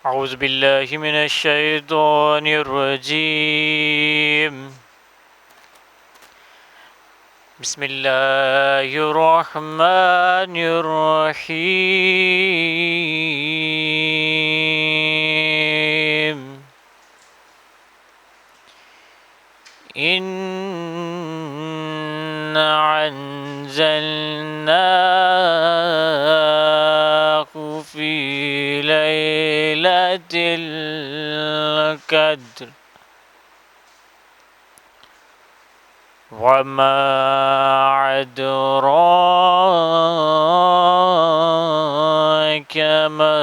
أعوذ بالله من الشيطان الرجيم. بسم الله الرحمن الرحيم. إنا أنزلناه في ليلة القدر وما أدراك ما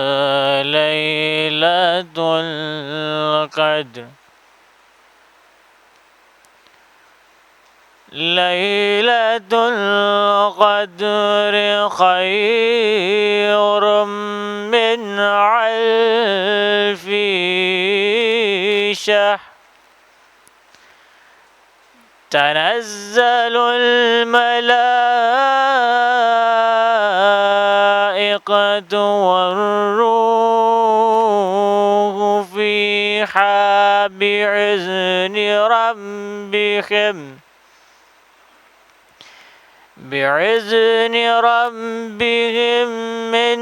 ليلة القدر. ليلة القدر خير من ألف شهر. تنزل الملائكة والروح فيها بإذن ربهم من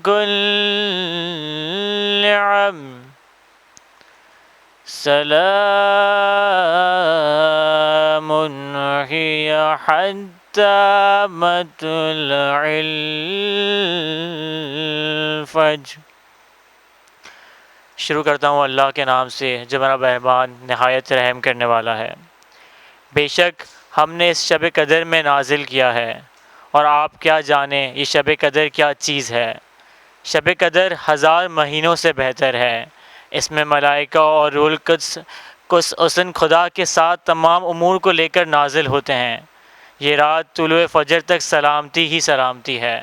كل أمر. سلام هي حتى مطلع الفجر. شروع کرتا ہوں اللہ کے نام سے جو میرا مہربان نہایت رحم کرنے والا ہے۔ بے شک ہم نے اس شب قدر میں نازل کیا ہے، اور آپ کیا جانیں یہ شب قدر کیا چیز ہے۔ شب قدر 1000 مہینوں سے بہتر ہے۔ اس میں ملائکہ اور روح القدس حسن خدا کے ساتھ تمام امور کو لے کر نازل ہوتے ہیں۔ یہ رات طلوع فجر تک سلامتی ہی سلامتی ہے۔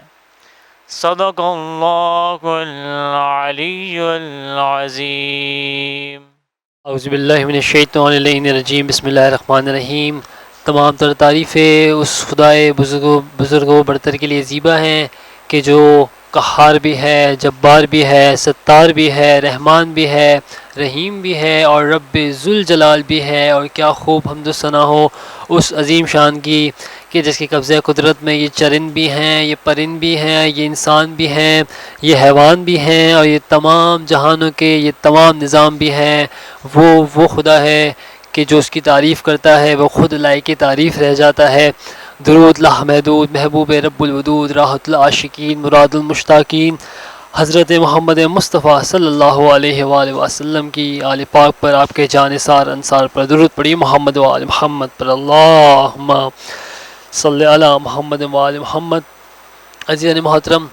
صدق اللہ العلی العظیم۔ اعوذ باللہ من الشیطان الرجیم، بسم اللہ الرحمن الرحیم۔ تمام تر تعریفیں اس خدائے بزرگ و برتر کے لیے زیبا ہیں کہ جو قہار بھی ہے، جبار بھی ہے، ستار بھی ہے، رحمان بھی ہے، رحیم بھی ہے اور رب ذوالجلال بھی ہے۔ اور کیا خوب حمد و ثنا ہو اس عظیم شان کی کہ جس کے قبضہ قدرت میں یہ چرند بھی ہیں، یہ پرند بھی ہیں، یہ انسان بھی ہیں، یہ حیوان بھی ہیں، اور یہ تمام جہانوں کے یہ تمام نظام بھی ہیں۔ وہ خدا ہے کہ جو اس کی تعریف کرتا ہے وہ خود لائق تعریف رہ جاتا ہے۔ درود لا محدود محبوب رب الودود، راحت العاشقین، مراد المشتاقین، حضرت محمد مصطفیٰ صلی اللہ علیہ وآلہ وسلم کی آل پاک پر، آپ کے جانثار انصار پر درود پڑھی، محمد و آل محمد پر، اللہم صلی علی محمد و آل محمد۔ عزیزان محترم،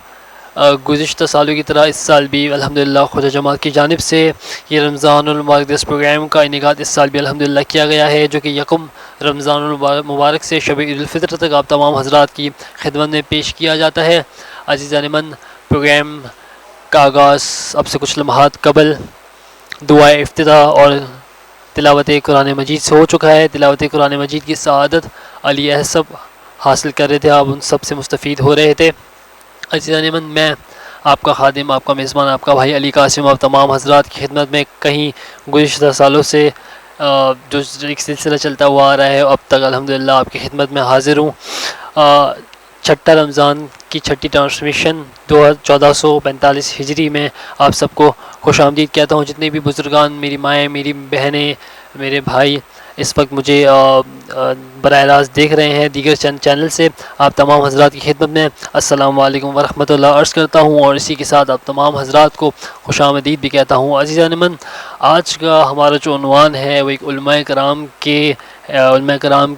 گزشتہ سالوں کی طرح اس سال بھی الحمدللہ خدا جماعت کی جانب سے یہ رمضان المبارک اس پروگرام کا انعقاد اس سال بھی الحمدللہ کیا گیا ہے، جو کہ یکم رمضان المبارک سے شب عید الفطر تک آپ تمام حضرات کی خدمت میں پیش کیا جاتا ہے۔ عزیزان من، پروگرام کا آغاز اب سے کچھ لمحات قبل دعائے افتتاح اور تلاوت قرآن مجید سے ہو چکا ہے۔ تلاوت قرآن مجید کی سعادت علی احسب حاصل کر رہے تھے، آپ ان سب سے مستفید ہو رہے تھے۔ عزیزان من، میں آپ کا خادم، آپ کا میزبان، آپ کا بھائی علی قاسم، آپ تمام حضرات کی خدمت میں کہیں گزشتہ سالوں سے جو ایک سلسلہ چلتا ہوا آ رہا ہے اب تک الحمدللہ آپ کی خدمت میں حاضر ہوں۔ چھٹا رمضان کی چھٹی ٹرانسمیشن 1445 ہجری میں آپ سب کو خوش آمدید کہتا ہوں۔ جتنے بھی بزرگان، میری مائیں، میری بہنیں، میرے بھائی اس وقت مجھے براہ راست دیکھ رہے ہیں دیگر چینل سے، آپ تمام حضرات کی خدمت میں السلام علیکم ورحمۃ اللہ عرض کرتا ہوں، اور اسی کے ساتھ آپ تمام حضرات کو خوش آمدید بھی کہتا ہوں۔ عزیزان من، آج کا ہمارا جو عنوان ہے وہ ایک علماء کرام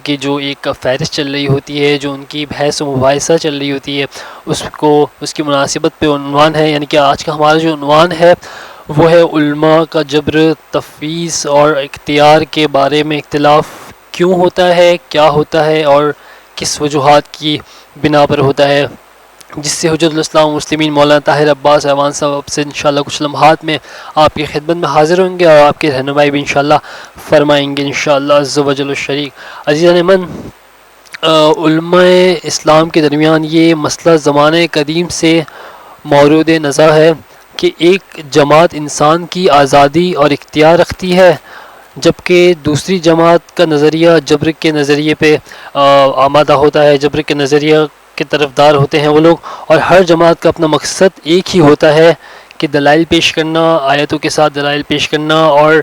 کی جو ایک فہرست چل رہی ہوتی ہے، جو ان کی بحث و مباحثہ چل رہی ہوتی ہے، اس کی مناسبت پہ عنوان ہے، یعنی کہ آج کا ہمارا جو عنوان ہے وہ ہے علماء کا جبر، تفویض اور اختیار کے بارے میں اختلاف کیوں ہوتا ہے، کیا ہوتا ہے اور کس وجوہات کی بنا پر ہوتا ہے، جس سے حجت الاسلام مسلمین مولانا طاہر عباس ایوان صاحب سے انشاءاللہ کچھ لمحات میں آپ کی خدمت میں حاضر ہوں گے اور آپ کی رہنمائی بھی انشاءاللہ فرمائیں گے انشاءاللہ عز و جل الشریک۔ عزیزان من، علماء اسلام کے درمیان یہ مسئلہ زمانہ قدیم سے مورود نظر ہے کہ ایک جماعت انسان کی آزادی اور اختیار رکھتی ہے، جبکہ دوسری جماعت کا نظریہ جبر کے نظریے پہ آمادہ ہوتا ہے، جبر کے نظریہ کے طرفدار ہوتے ہیں وہ لوگ، اور ہر جماعت کا اپنا مقصد ایک ہی ہوتا ہے کہ دلائل پیش کرنا، آیتوں کے ساتھ دلائل پیش کرنا اور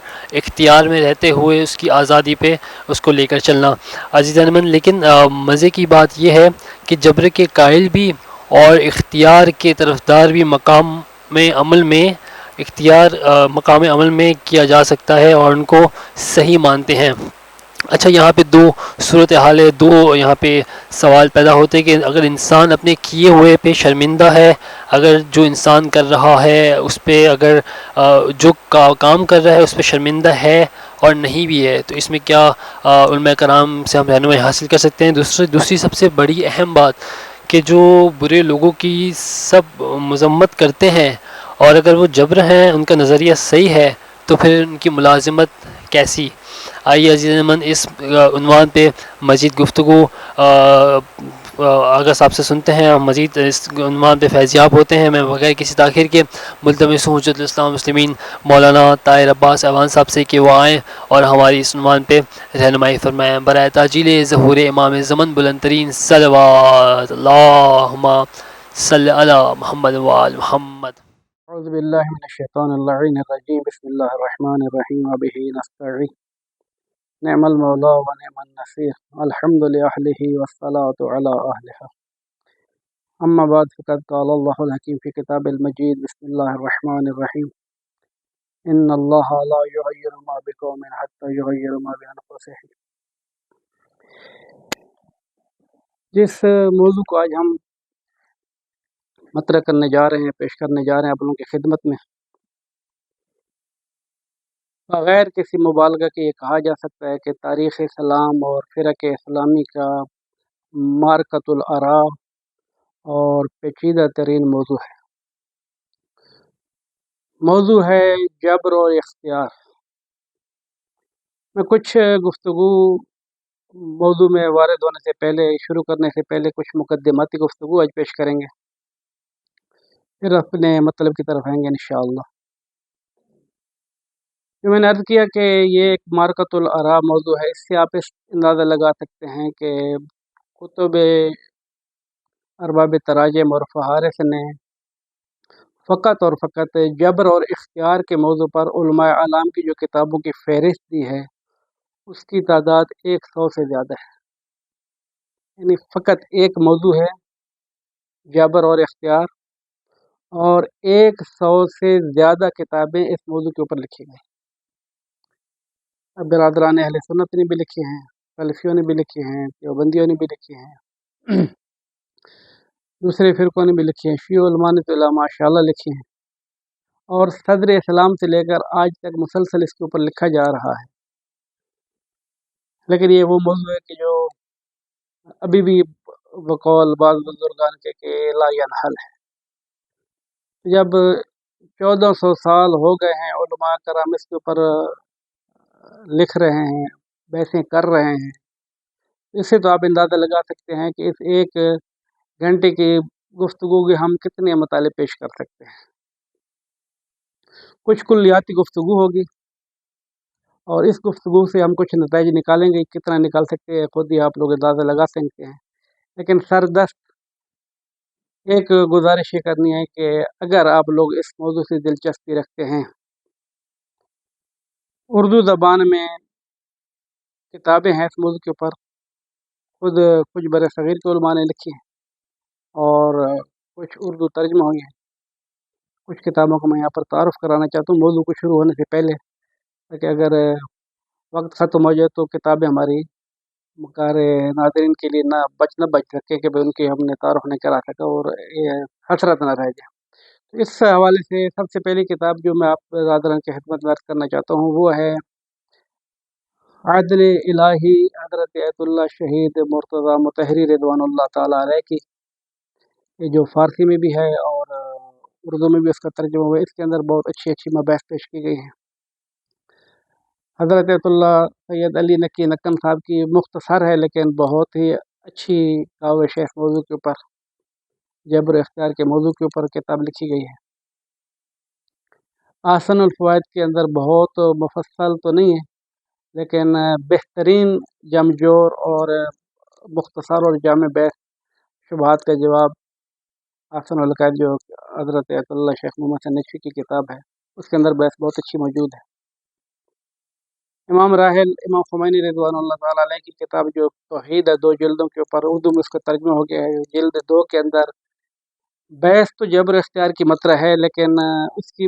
اختیار میں رہتے ہوئے اس کی آزادی پہ اس کو لے کر چلنا۔ عزیزان من، لیکن مزے کی بات یہ ہے کہ جبر کے قائل بھی اور اختیار کے طرفدار بھی مقام عمل میں کیا جا سکتا ہے اور ان کو صحیح مانتے ہیں۔ اچھا، یہاں پہ دو صورتحال ہے، دو یہاں پہ سوال پیدا ہوتے ہیں کہ اگر انسان اپنے کیے ہوئے پہ شرمندہ ہے، اگر جو انسان کر رہا ہے اس پہ، اگر جو کام کر رہا ہے اس پہ شرمندہ ہے اور نہیں بھی ہے، تو اس میں کیا علماء کرام سے ہم رہنمائی حاصل کر سکتے ہیں؟ دوسری سب سے بڑی اہم بات کہ جو برے لوگوں کی سب مذمت کرتے ہیں اور اگر وہ جبر ہیں، ان کا نظریہ صحیح ہے، تو پھر ان کی ملازمت کیسی؟ آئیے عزیز من اس عنوان پہ مزید گفتگو آغا صاحب سے سنتے ہیں، اور مزید اس عنوان پہ فیضیاب ہوتے ہیں۔ میں بغیر کسی تاخیر کے ملتمس ہوں حجت الاسلام مسلمین مولانا طاہر عباس اعوان صاحب سے کہ وہ آئیں اور ہماری اس عنوان پہ رہنمائی فرمائیں۔ برائے تاجیل ظہور امام زمن بلند ترین صلوات اللہم صلی علی محمد وآل محمد۔ اعوذ باللہ من الشیطان اللعین الرجیم، بسم اللہ الرحمن الرحیم، وبہ نستعین، نعم المولا و نعم النصیر، الحمد لأہلہ والصلاة علی اہلہ، اما بعد فقد قال اللہ الحکیم فی کتاب المجید، بسم اللہ الرحمن الرحیم، ان اللہ لا یغیر ما بقوم حتی یغیر ما بانفسہم۔ جس موضوع کو آج ہم مطرح کرنے جا رہے ہیں، پیش کرنے جا رہے ہیں آپ لوگوں کی خدمت میں، بغیر کسی مبالغہ کے یہ کہا جا سکتا ہے کہ تاریخ اسلام اور فرق اسلامی کا معرکۃ الآراء اور پیچیدہ ترین موضوع ہے جبر اور اختیار۔ میں کچھ گفتگو موضوع میں وارد ہونے سے پہلے، شروع کرنے سے پہلے کچھ مقدماتی گفتگو آج پیش کریں گے، پھر اپنے مطلب کی طرف آئیں گے انشاءاللہ۔ جو میں نے عرض کیا کہ یہ ایک معرکۃ الآراء موضوع ہے، اس سے آپ اندازہ لگا سکتے ہیں کہ کتب ارباب تراجم اور فہارس نے فقط اور فقط جبر اور اختیار کے موضوع پر علماء اعلام کی جو کتابوں کی فہرست دی ہے اس کی تعداد 100 سے زیادہ ہے، یعنی فقط ایک موضوع ہے جبر اور اختیار، اور 100 سے زیادہ کتابیں اس موضوع کے اوپر لکھی گئی۔ اب برادران اہل سنت نے بھی لکھی ہیں، سلفیوں نے بھی لکھی ہیں، دیوبندیوں نے بھی لکھی ہیں، دوسرے فرقوں نے بھی لکھی ہیں، شیعہ علماء نے تو ماشاء اللہ لکھی ہیں، اور صدر اسلام سے لے کر آج تک مسلسل اس کے اوپر لکھا جا رہا ہے۔ لیکن یہ وہ موضوع ہے کہ جو ابھی بھی بقول بعض بزرگان کے کہ لا ینحل ہے۔ جب 1400 سال ہو گئے ہیں علماء کرام اس کے اوپر لکھ رہے ہیں، بحثیں کر رہے ہیں، اس سے تو آپ اندازہ لگا سکتے ہیں کہ اس ایک گھنٹے کی گفتگو کے ہم کتنے مطالب پیش کر سکتے ہیں۔ کچھ کلیاتی گفتگو ہوگی، اور اس گفتگو سے ہم کچھ نتائج نکالیں گے، کتنا نکال سکتے ہیں خود ہی آپ لوگ اندازہ لگا سکتے ہیں۔ لیکن سردست ایک گزارش یہ کرنی ہے کہ اگر آپ لوگ اس موضوع سے دلچسپی رکھتے ہیں، اردو زبان میں کتابیں ہیں اس موضوع کے اوپر، خود کچھ بر صغیر کے علماء نے لکھی ہیں اور کچھ اردو ترجمہ ہوئی ہیں۔ کچھ کتابوں کو میں یہاں پر تعارف کرانا چاہتا ہوں موضوع کو شروع ہونے سے پہلے، تاکہ اگر وقت ختم ہو جائے تو کتابیں ہماری مقار ناظرین کے لیے نہ بچ سکے کہ ان کی ہم نے تعارف نہیں کرا سکا اور یہ حسرت نہ رہ جائے۔ تو اس حوالے سے سب سے پہلی کتاب جو میں آپ برادران کی خدمت میں عرض کرنا چاہتا ہوں وہ ہے عدل الہی حضرت ایت اللہ شہید مرتضیٰ مطہری رضوان اللہ تعالیٰ علیہ کی، یہ جو فارسی میں بھی ہے اور اردو میں بھی اس کا ترجمہ ہوا ہے۔ اس کے اندر بہت اچھی اچھی مباحث پیش کی گئی ہیں۔ حضرت ایت اللہ سید علی نقی نکن صاحب کی مختصر ہے لیکن بہت ہی اچھی کاوش ہے اس موضوع کے اوپر، जबर इख्तियार के मौजू के ऊपर किताब लिखी गई है। आसन फ़वाइद के अंदर बहुत मुफस्सल तो नहीं है, लेकिन बेहतरीन जमजोर और मुख्तसर और जामे बहस शुबहात का जवाब आसन अलक़ायद जो हज़रत अयतुल्लाह शेख मोहम्मद हसन नकवी की किताब है, उसके अंदर बहस बहुत अच्छी मौजूद है। इमाम राहिल इमाम ख़ुमैनी रिज़वानुल्लाह ताला अलैह की किताब जो तौहीद है, 2 जिल्दों के ऊपर उर्दू में उसका तर्जुमा हो गया है। जिल्द 2 के अंदर बहस तो जबर इख्तियार की मत्रा है, लेकिन उसकी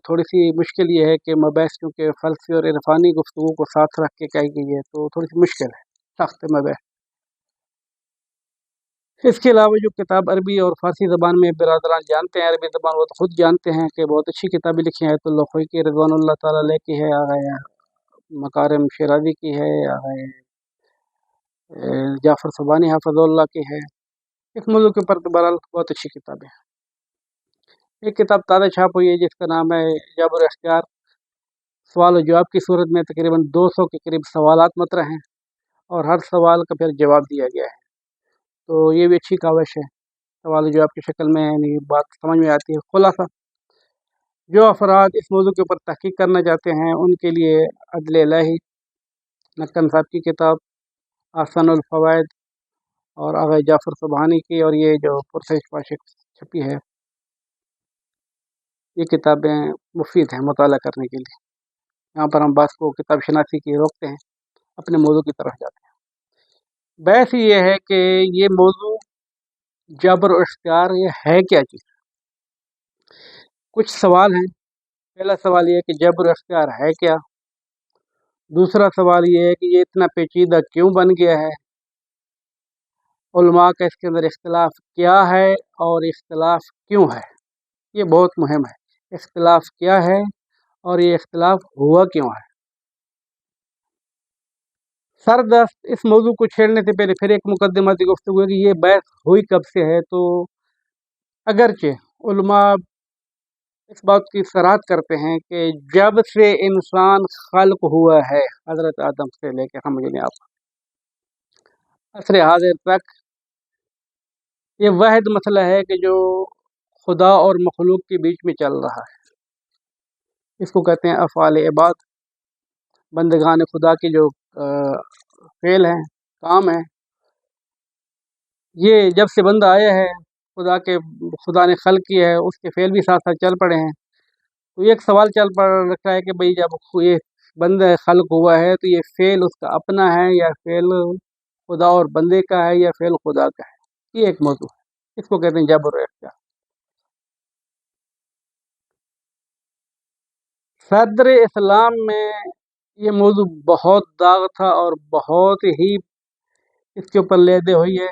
थोड़ी-सी मुश्किल ये है कि मबहस क्योंकि फ़लसफ़ी और इरफ़ानी गुफ्तगू को साथ रख के कही गई है, तो थोड़ी-सी मुश्किल है, सख्त मबहस। इसके अलावा जो किताब अरबी और फ़ारसी ज़बान में बिरादरान जानते हैं, अरबी ज़बान वो तो ख़ुद जानते हैं कि बहुत अच्छी किताबें लिखी हैं। आयतुल्लाह ख़ोई की रिज़वानुल्लाह ताला अलैह की है, आग़ा मकारिम शिराज़ी की है, आग़ा जाफ़र सुबानी हफ़िज़हुल्लाह की है। इस मौज़ू के ऊपर तो बहरहाल बहुत अच्छी किताबें हैं। एक किताब ताज़ा छाप हुई है जिसका नाम है जबर इख्तियार, सवाल और जवाब की सूरत में तकरीबन 200 के करीब सवालात मत्रा हैं और हर सवाल का फिर जवाब दिया गया है, तो ये भी अच्छी काविश है। सवाल और जवाब की शक्ल में यानी बात समझ में आती है। खुलासा जो अफराद इस मौज़ू के ऊपर तहकीक करना चाहते हैं उनके लिए अदल इलाही नक्कन साहब की किताब आसानुल फ़वाइद और आग़ा जाफ़र सुबहानी की और ये जो पुरसश वाशिक छपी है, ये किताबें मुफ़ीद हैं मुताला करने के लिए। यहाँ पर हम बात को किताब शनासी की रोकते हैं, अपने मौज़ू की तरफ जाते हैं। बहस ये है कि ये मौज़ू जबर और इख्तियार ये है क्या चीज़? कुछ सवाल हैं। पहला सवाल ये है कि जबर और इख्तियार है क्या? दूसरा सवाल ये है कि ये इतना पेचीदा क्यों बन गया है? उलमा का इसके अंदर इख्तिलाफ क्या है और इख्तिलाफ क्यों है? ये बहुत मुहिम है। इख्तिलाफ क्या है और ये इख्तिलाफ हुआ क्यों है? सरदस्त इस मौज़ू को छेड़ने से पहले फिर एक मुकद्दमाती गुफ्तगू है कि ये बहस हुई कब से है। तो अगरचे उलमा इस बात की सराहत करते हैं कि जब से इंसान खल्क हुआ है, हज़रत आदम से लेकर हम आप असर हाज़िर तक, ये वाहिद मसला है कि जो खुदा और मखलूक के बीच में चल रहा है। इसको कहते हैं अफ़आल इबाद, बंदगान खुदा के जो फ़ेल हैं, काम हैं। ये जब से बंदा आया है, खुदा ने खल्क किया है, उसके फ़ेल भी साथ-साथ चल पड़े हैं। तो ये एक सवाल चल पड़ रखा है कि भई जब ये बंदा खल्क हुआ है तो ये फ़ेल उसका अपना है या फ़ेल खुदा और बंदे का है या फ़ेल खुदा का है? ये एक मौज़ू है। इसको कहते हैं जबर और इख्तियार। सदर इस्लाम में ये मौज़ू बहुत दाग़ था और बहुत ही इसके ऊपर लेदे हुई है,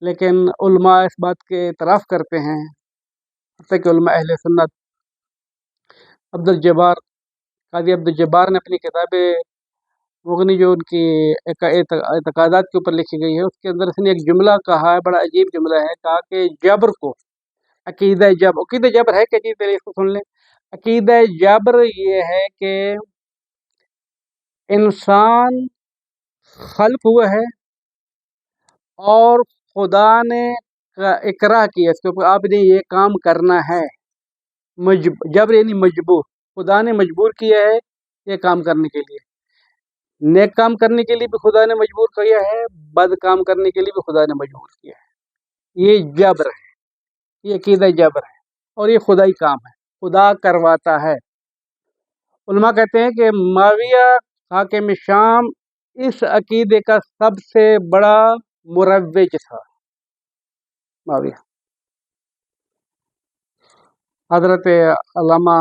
लेकिन उलमा इस बात के इतराफ़ करते हैं, हत्ता कि उलमा अहले सुन्नत अब्दुल जब्बार काज़ी अब्दुल जब्बार ने अपनी किताबें मुग़नी जो उनकी एतक़ादात के ऊपर लिखी गई है, उसके अंदर उसने एक जुमला कहा है, बड़ा अजीब जुमला है। कहा कि जबर को अक़ीदा जबर है क्या चीज़? पहले इसको सुन लें। अक़ीदा जबर ये है कि इंसान खल्क हुआ है और खुदा ने इकराह किया इसके ऊपर, आपने ये काम करना है। जबर यानी मजबूर, खुदा ने मजबूर किया है ये काम करने के लिए। नेक काम करने के लिए भी खुदा ने मजबूर किया है, बद काम करने के लिए भी खुदा ने मजबूर किया है। ये जबर है, ये अक़ीदा जबर है और ये खुदाई काम है, खुदा करवाता है। उलमा कहते हैं कि मुआविया हाकिम शाम इस अक़ीदे का सबसे बड़ा मुरव्विज था। मुआविया हज़रत अल्लामा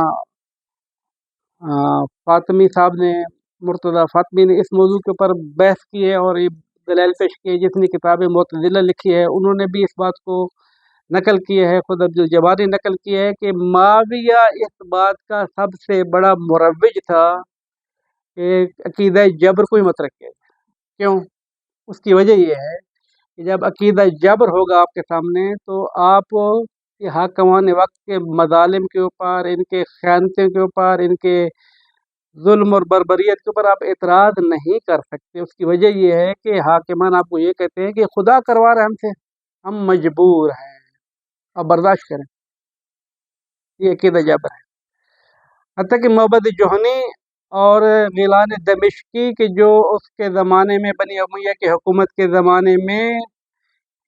फ़ातिमी साहब ने, मुर्तज़ा फ़ातिमी ने इस मौज़ू के ऊपर बहस की है और ये दलाइल पेश किए हैं। जितनी किताबें मुअतज़िला लिखी है उन्होंने भी इस बात को नकल किया है, खुद अब्दुल जब्बार ने नकल किया है कि मुआविया इस बात का सबसे बड़ा मुरव्विज था कि अक़ीदा जबर को ही मत रखिए। क्यों? उसकी वजह ये है कि जब अक़ीदा जबर होगा आपके सामने तो आप ये हाकिमान वक़्त के मज़ालिम के ऊपर, इनके ख़यानतों के ऊपर, इनके ज़ुल्म और बर्बरियत के ऊपर आप एतराज़ नहीं कर सकते। उसकी वजह ये है कि हाकिमान आपको ये कहते हैं कि खुदा करवा रहा है हमसे, हम मजबूर हैं। आप बर्दाश्त करें, ये अकीदा जबर है। हत्ता कि मोहम्मद जोहनी और गिलान दमिश्की के जो उसके ज़माने में बनी उमैया की हुकूमत के ज़माने में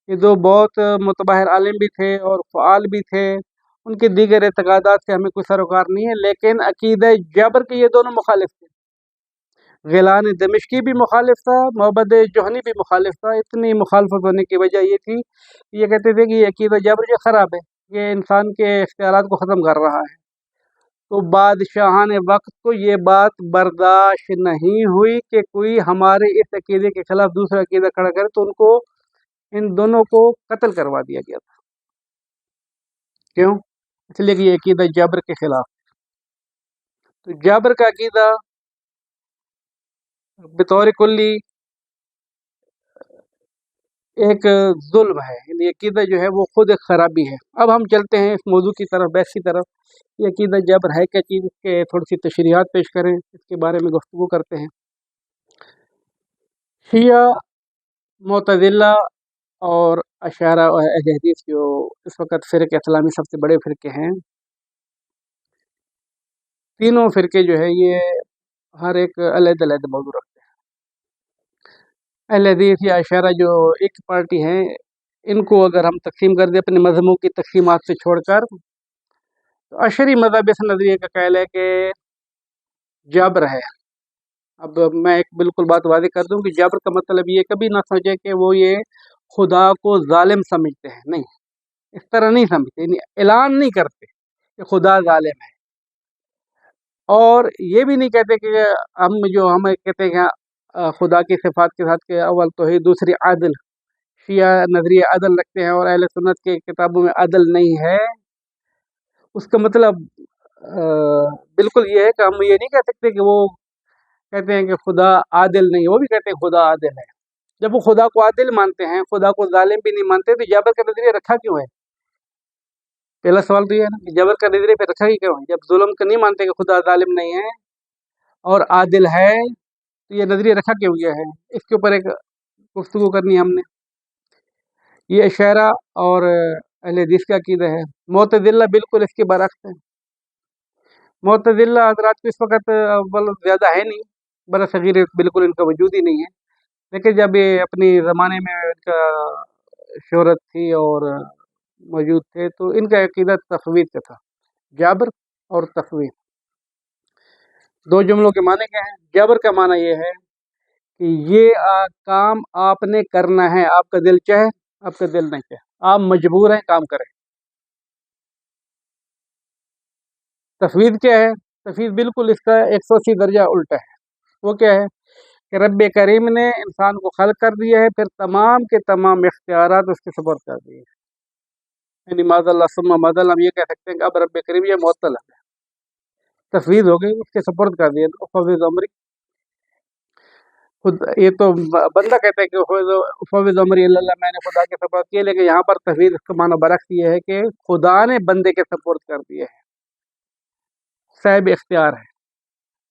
ये दो बहुत मुतबाहिर आलिम भी थे और फ़आल भी थे। उनके दीगर एतक़ादात से हमें कोई सरोकार नहीं है, लेकिन अकीदा जबर के ये दोनों मुखालिफ थे। गिलान दमिश्की भी मुखालिफ था, मोहम्मद जोहनी भी मुखालिफ था। इतनी मुखालफत होने की वजह ये थी, ये कहते थे कि ये अकीदा जबर जो ख़राब है, ये इंसान के इख्तियारात को ख़त्म कर रहा है। तो बादशाहान वक्त को ये बात बर्दाश्त नहीं हुई कि कोई हमारे इस अकीदे के खिलाफ दूसरा अकीदा खड़ा करे, तो उनको इन दोनों को कत्ल करवा दिया गया था। क्यों? इसलिए कि ये अकीदा जबर के खिलाफ। तो जबर का अकीदा बतौर कुल्ली एक जुल्म है, यानी अकीदा जो है वो खुद एक खराबी है। अब हम चलते हैं इस मौजू की तरफ, बहस की तरफ। ये अकीदा जबर है क्या चीज़, इसके थोड़ी सी तशरीहात पेश करें, इसके बारे में गुफ्तगू करते हैं। शिया, मुतज़िला और अशारा और अहले हदीस जो इस वक्त फ़िरक़े इस्लामी सबसे बड़े फ़िरक़े हैं, तीनों फ़िरक़े जो है ये हर एक अलग-अलग मौज़ू रखते हैं। अहले हदीस या अशारा जो एक पार्टी हैं, इनको अगर हम तक़सीम कर दें अपने मज़हबों की तक़सीमात से छोड़कर, तो अशरी मज़हब इस नज़रिए का क़ाइल है कि जबर है। अब मैं एक बिल्कुल बात वाज़ेह कर दूँ कि जबर का मतलब ये कभी ना सोचें कि वो ये खुदा को ज़ालिम समझते हैं, नहीं, इस तरह नहीं समझते, यानी ऐलान नहीं करते कि खुदा ज़ालिम है। और ये भी नहीं कहते कि हम कहते हैं कि खुदा की सिफ़ात के साथ के अव्वल तौहीद, दूसरी अदल। शिया नज़रिया अदल रखते हैं और अहले सुन्नत की किताबों में अदल नहीं है। उसका मतलब बिल्कुल ये है कि हम ये नहीं कह सकते कि वो कहते हैं कि खुदा आदिल नहीं है, वो भी कहते हैं खुदा आदिल है। जब वो खुदा को आदिल मानते हैं, खुदा को ज़ालिम भी नहीं मानते, तो जबर का नज़रिया रखा क्यों है? पहला सवाल तो ये है ना कि जबर का नज़रिया पे रखा ही क्यों है? जब ज़ुल्म को नहीं मानते कि खुदा ज़ालिम नहीं है और आदिल है, तो ये नज़रिया रखा क्यों गया है? इसके ऊपर एक गुफ्तगू करनी है हमने। ये अशारा और अहले हदीस का अकीदा है। मुतज़िला बिल्कुल इसके बरअक्स है। मुतज़िला हज़रात को इस वक़्त अव्वल ज़्यादा है नहीं, बरसग़ीर बिल्कुल इनका वजूद ही नहीं है। लेकिन जब ये अपनी ज़माने में इनका शोहरत थी और मौजूद थे, तो इनका अकीदा तफ़वीज़ का था। जबर और तफ़वीज़, 2 जुमलों के माने क्या हैं? जबर का माना ये है कि ये काम आपने करना है, आपका दिल चाहे, आपका दिल नहीं चाहे, आप मजबूर हैं काम करें। तफ़वीज़ क्या है? तफ़वीज़ बिल्कुल इसका 180 दर्जा उल्टा है। वो क्या है कि रब्बे करीम ने इंसान को ख़ल्क़ कर दिया है, फिर तमाम के तमाम इख्तियारात उसके सुपुर्द कर दिए। यानी माज़अल्लाह सुम्मा माज़अल्लाह, हम ये कह सकते हैं कि अब रब्बे करीम ये मुअत्तल है, तफ़वीज़ हो गई, उसके सुपुर्द कर दिया। उफ़व्विज़ अमरी, खुद ये तो बंदा कहता है कि उफ़व्विज़ अमरी इल्लल्लाह, मैंने खुदा के सुपुर्द किया, लेकिन यहाँ पर तफ़वीज़ का माना बरअक्स ये है कि खुदा ने बंदे के सुपुर्द कर दिया है, साहिब इख्तियार है।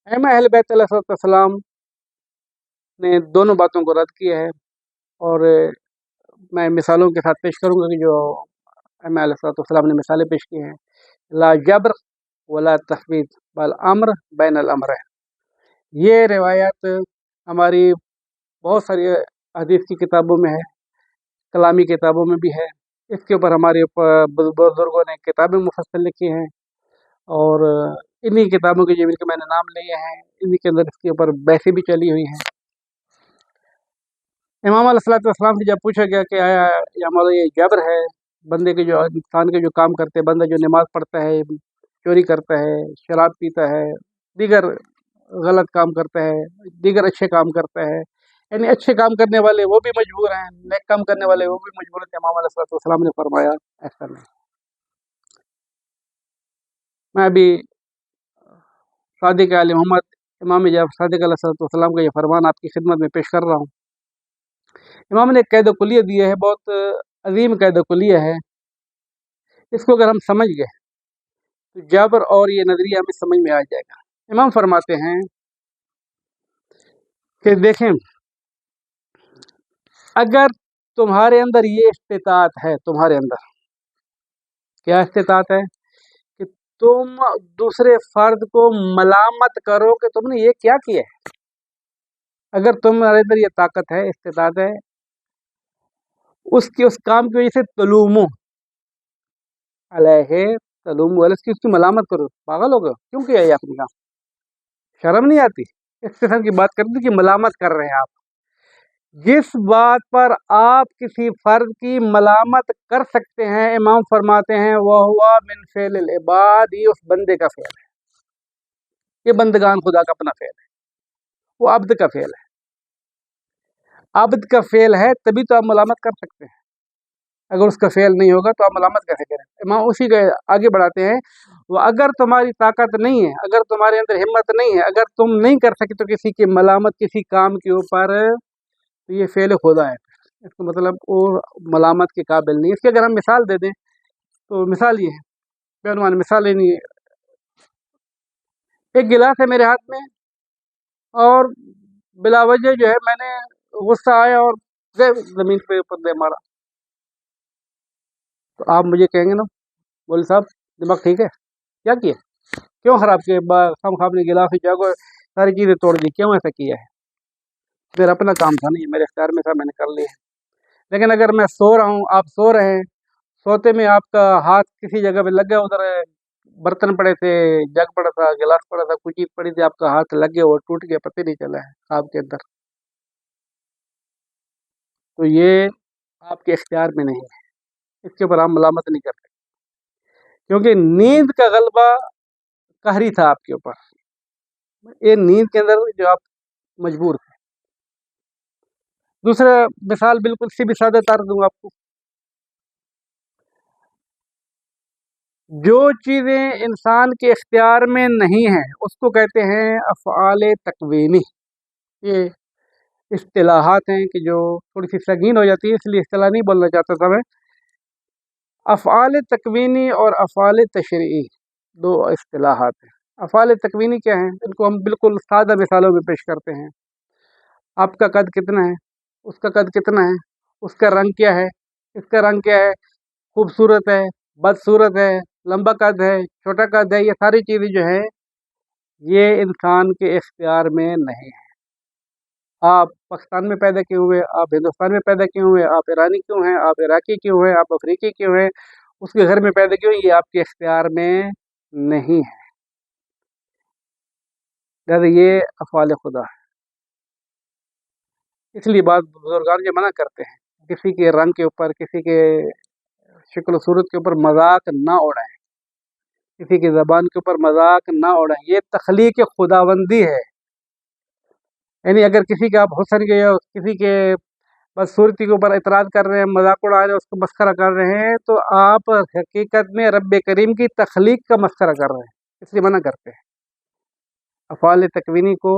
ऐमा अहले बैत अलैहिस्सलाम ने दोनों बातों को रद्द किया है और मैं मिसालों के साथ पेश करूँगा कि जो ऐमा अलैहिस्सलाम ने मिसालें पेश की हैं। ला जब्र वला तफ़वीज़ बल अम्र बैनल अमरैन। ये रिवायत हमारी बहुत सारी हदीस की किताबों में है, कलामी किताबों में भी है। इसके ऊपर हमारे बुज़ुर्गों ने किताबें मुफ़स्सल लिखी हैं और इन्हीं किताबों के जिनके मैंने नाम लिए हैं, इन्हीं के अंदर इसके ऊपर बहसें भी चली हुई हैं। इमाम अलैहिस्सलाम से जब पूछा गया कि आया या मौला ये जबर है, बंदे के जो इंसान के जो काम करते हैं, बंदा जो नमाज़ पढ़ता है, चोरी करता है, शराब पीता है, दीगर गलत काम करता है, दीगर अच्छे काम करता है, यानी अच्छे काम करने वाले वो भी मजबूर हैं, नेक काम करने वाले वो भी मजबूर हैं। इमाम अलैहिस्सलाम ने फरमाया ऐसा नहीं। मैं अभी सादिक आले मोहम्मद इमाम जब सादिक अलैहिस्सलाम का ये फरमान आपकी खिदमत में पेश कर रहा हूँ। इमाम ने एक क़ायदा कुल्लिया दिया है, बहुत अज़ीम क़ायदा कुल्लिया है। इसको अगर हम समझ गए, तो जबर और ये नज़रिया हमें समझ में आ जाएगा। इमाम फरमाते हैं कि देखें, अगर तुम्हारे अंदर ये इस्तिताअत है, तुम्हारे अंदर क्या इस्तिताअत है कि तुम दूसरे फर्द को मलामत करो कि तुमने ये क्या किया है। अगर तुम्हारे अंदर ये ताकत है, इस्तिताअत है, उस काम की वजह से तलूमो अलैहि तलूमो अलैहि, उसकी मलामत करो, पागल हो गए, क्यों किया ये आपने काम, शर्म नहीं आती। इस किस्म की बात करती कि मलामत कर रहे हैं आप। जिस बात पर आप किसी फर्द की मलामत कर सकते हैं, इमाम फरमाते हैं वह हुआ मिन फ़िल इबाद, ये उस बंदे का फ़ेल है, ये बंदगान खुदा का अपना फ़ेल है, वो अब्द का फ़ेल है। अब्द का फ़ेल है तभी तो आप मलामत कर सकते हैं, अगर उसका फ़ेल नहीं होगा तो आप मलामत कैसे करें। इमाम उसी के आगे बढ़ाते हैं, वो अगर तुम्हारी ताकत नहीं है, अगर तुम्हारे अंदर हिम्मत नहीं है, अगर तुम नहीं कर सके तो किसी की मलामत किसी काम के ऊपर, तो ये फ़ेल खुदा है। इसका मतलब वो मलामत के काबिल नहीं है। इसकी अगर हम मिसाल दे दें तो मिसाल ये है, बेनमान मिसाल ही नहीं है। एक गिलास है मेरे हाथ में और बिला वजह जो है मैंने गुस्सा आया और ज़मीन पे ऊपर दे मारा, तो आप मुझे कहेंगे ना मौलवी साहब दिमाग ठीक है, क्या किया, क्यों ख़राब किए, खाम खा अपने गिलास की जगह सारी चीज़ें तोड़ दी, क्यों ऐसा किया है, मेरा अपना काम था नहीं, मेरे इख्तियार में था, मैंने कर लिया। लेकिन अगर मैं सो रहा हूँ, आप सो रहे हैं, सोते में आपका हाथ किसी जगह पे लग गया, उधर बर्तन पड़े थे, जग पड़ा था, गिलास पड़ा था, कुछ चीज़ पड़ी थी, आपका हाथ लग गया और टूट गया, पता ही नहीं चला है आपके अंदर, तो ये आपके इख्तियार में नहीं है, इसके ऊपर आप मलामत नहीं करते, क्योंकि नींद का गलबा कहरी था आपके ऊपर, ये नींद के अंदर जो आप मजबूर थे। दूसरा मिसाल बिल्कुल सी भी सादा तार दूंगा आपको, जो चीज़ें इंसान के इख्तियार में नहीं हैं उसको कहते हैं अफ़आल तकवीनी। ये इस्तिलाहात हैं कि जो थोड़ी सी संगीन हो जाती है, इसलिए इस्तिलाह नहीं बोलना चाहता था मैं। अफ़आल तकवीनी और अफ़आल तशरीई दो इस्तिलाहात हैं। अफ़आल तकवीनी क्या हैं, इनको हम बिल्कुल सादा मिसालों में पेश करते हैं। आपका कद कितना है, उसका कद कितना है, उसका रंग क्या है, इसका रंग क्या है, खूबसूरत है, बदसूरत है, लंबा कद है, छोटा कद है, ये सारी चीज़ें जो हैं ये इंसान के इख्तियार में नहीं है। आप पाकिस्तान में पैदा किए हुए, आप हिंदुस्तान में पैदा किए हुए, आप ईरानी क्यों हैं, आप इराकी क्यों हैं, आप अफ्रीकी क्यों हैं, उसके घर में पैदा क्यों, ये आपके इख्तियार में नहीं है। लिहाजा ये अफ़आल खुदा है। इसलिए बात बुजुर्गान जो मना करते हैं, किसी के रंग के ऊपर, किसी के शक्ल सूरत के ऊपर मजाक ना उड़ाएं, किसी की ज़बान के ऊपर मजाक ना उड़ाएं, ये तख्लीक खुदाबंदी है। यानी अगर किसी के आप हुस्न के या किसी के बदसूरती के ऊपर इतराज़ कर रहे हैं, मजाक उड़ा रहे हैं, उसको मस्खरा कर रहे हैं, तो आप हकीकत में रब करीम की तख्लीक का मस्खरा कर रहे हैं, इसलिए मना करते हैं। अफ़आल तकवीनी को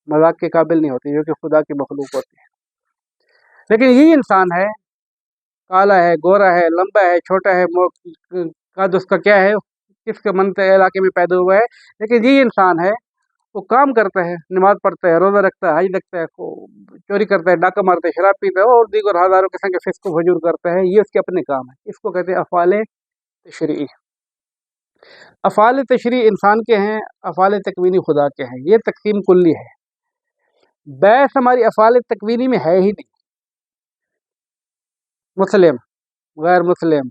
मजाक के काबिल नहीं होती, जो कि खुदा की मखलूक होती है। लेकिन यही इंसान है, काला है, गोरा है, लंबा है, छोटा है, कद उसका क्या है, किस मन इलाके में पैदा हुआ है, लेकिन यही इंसान है, वो काम करता है, नमाज पढ़ता है, रोज़ा रखता है, हज रखता है, चोरी करता है, डाका मारता है, शराब पीता है और दीगर हज़ारों किस्म के फिस्क फजूर करता है, ये उसके अपने काम है। इसको कहते हैं अफ़आल तशरीई। अफ़आल तशरीई इंसान के हैं, अफ़आल तकवीनी खुदा के हैं, ये तकसीम कुल्ली है। बैस हमारी अफ़आल तकवीनी में है ही नहीं। मुस्लिम, गैर मुस्लिम,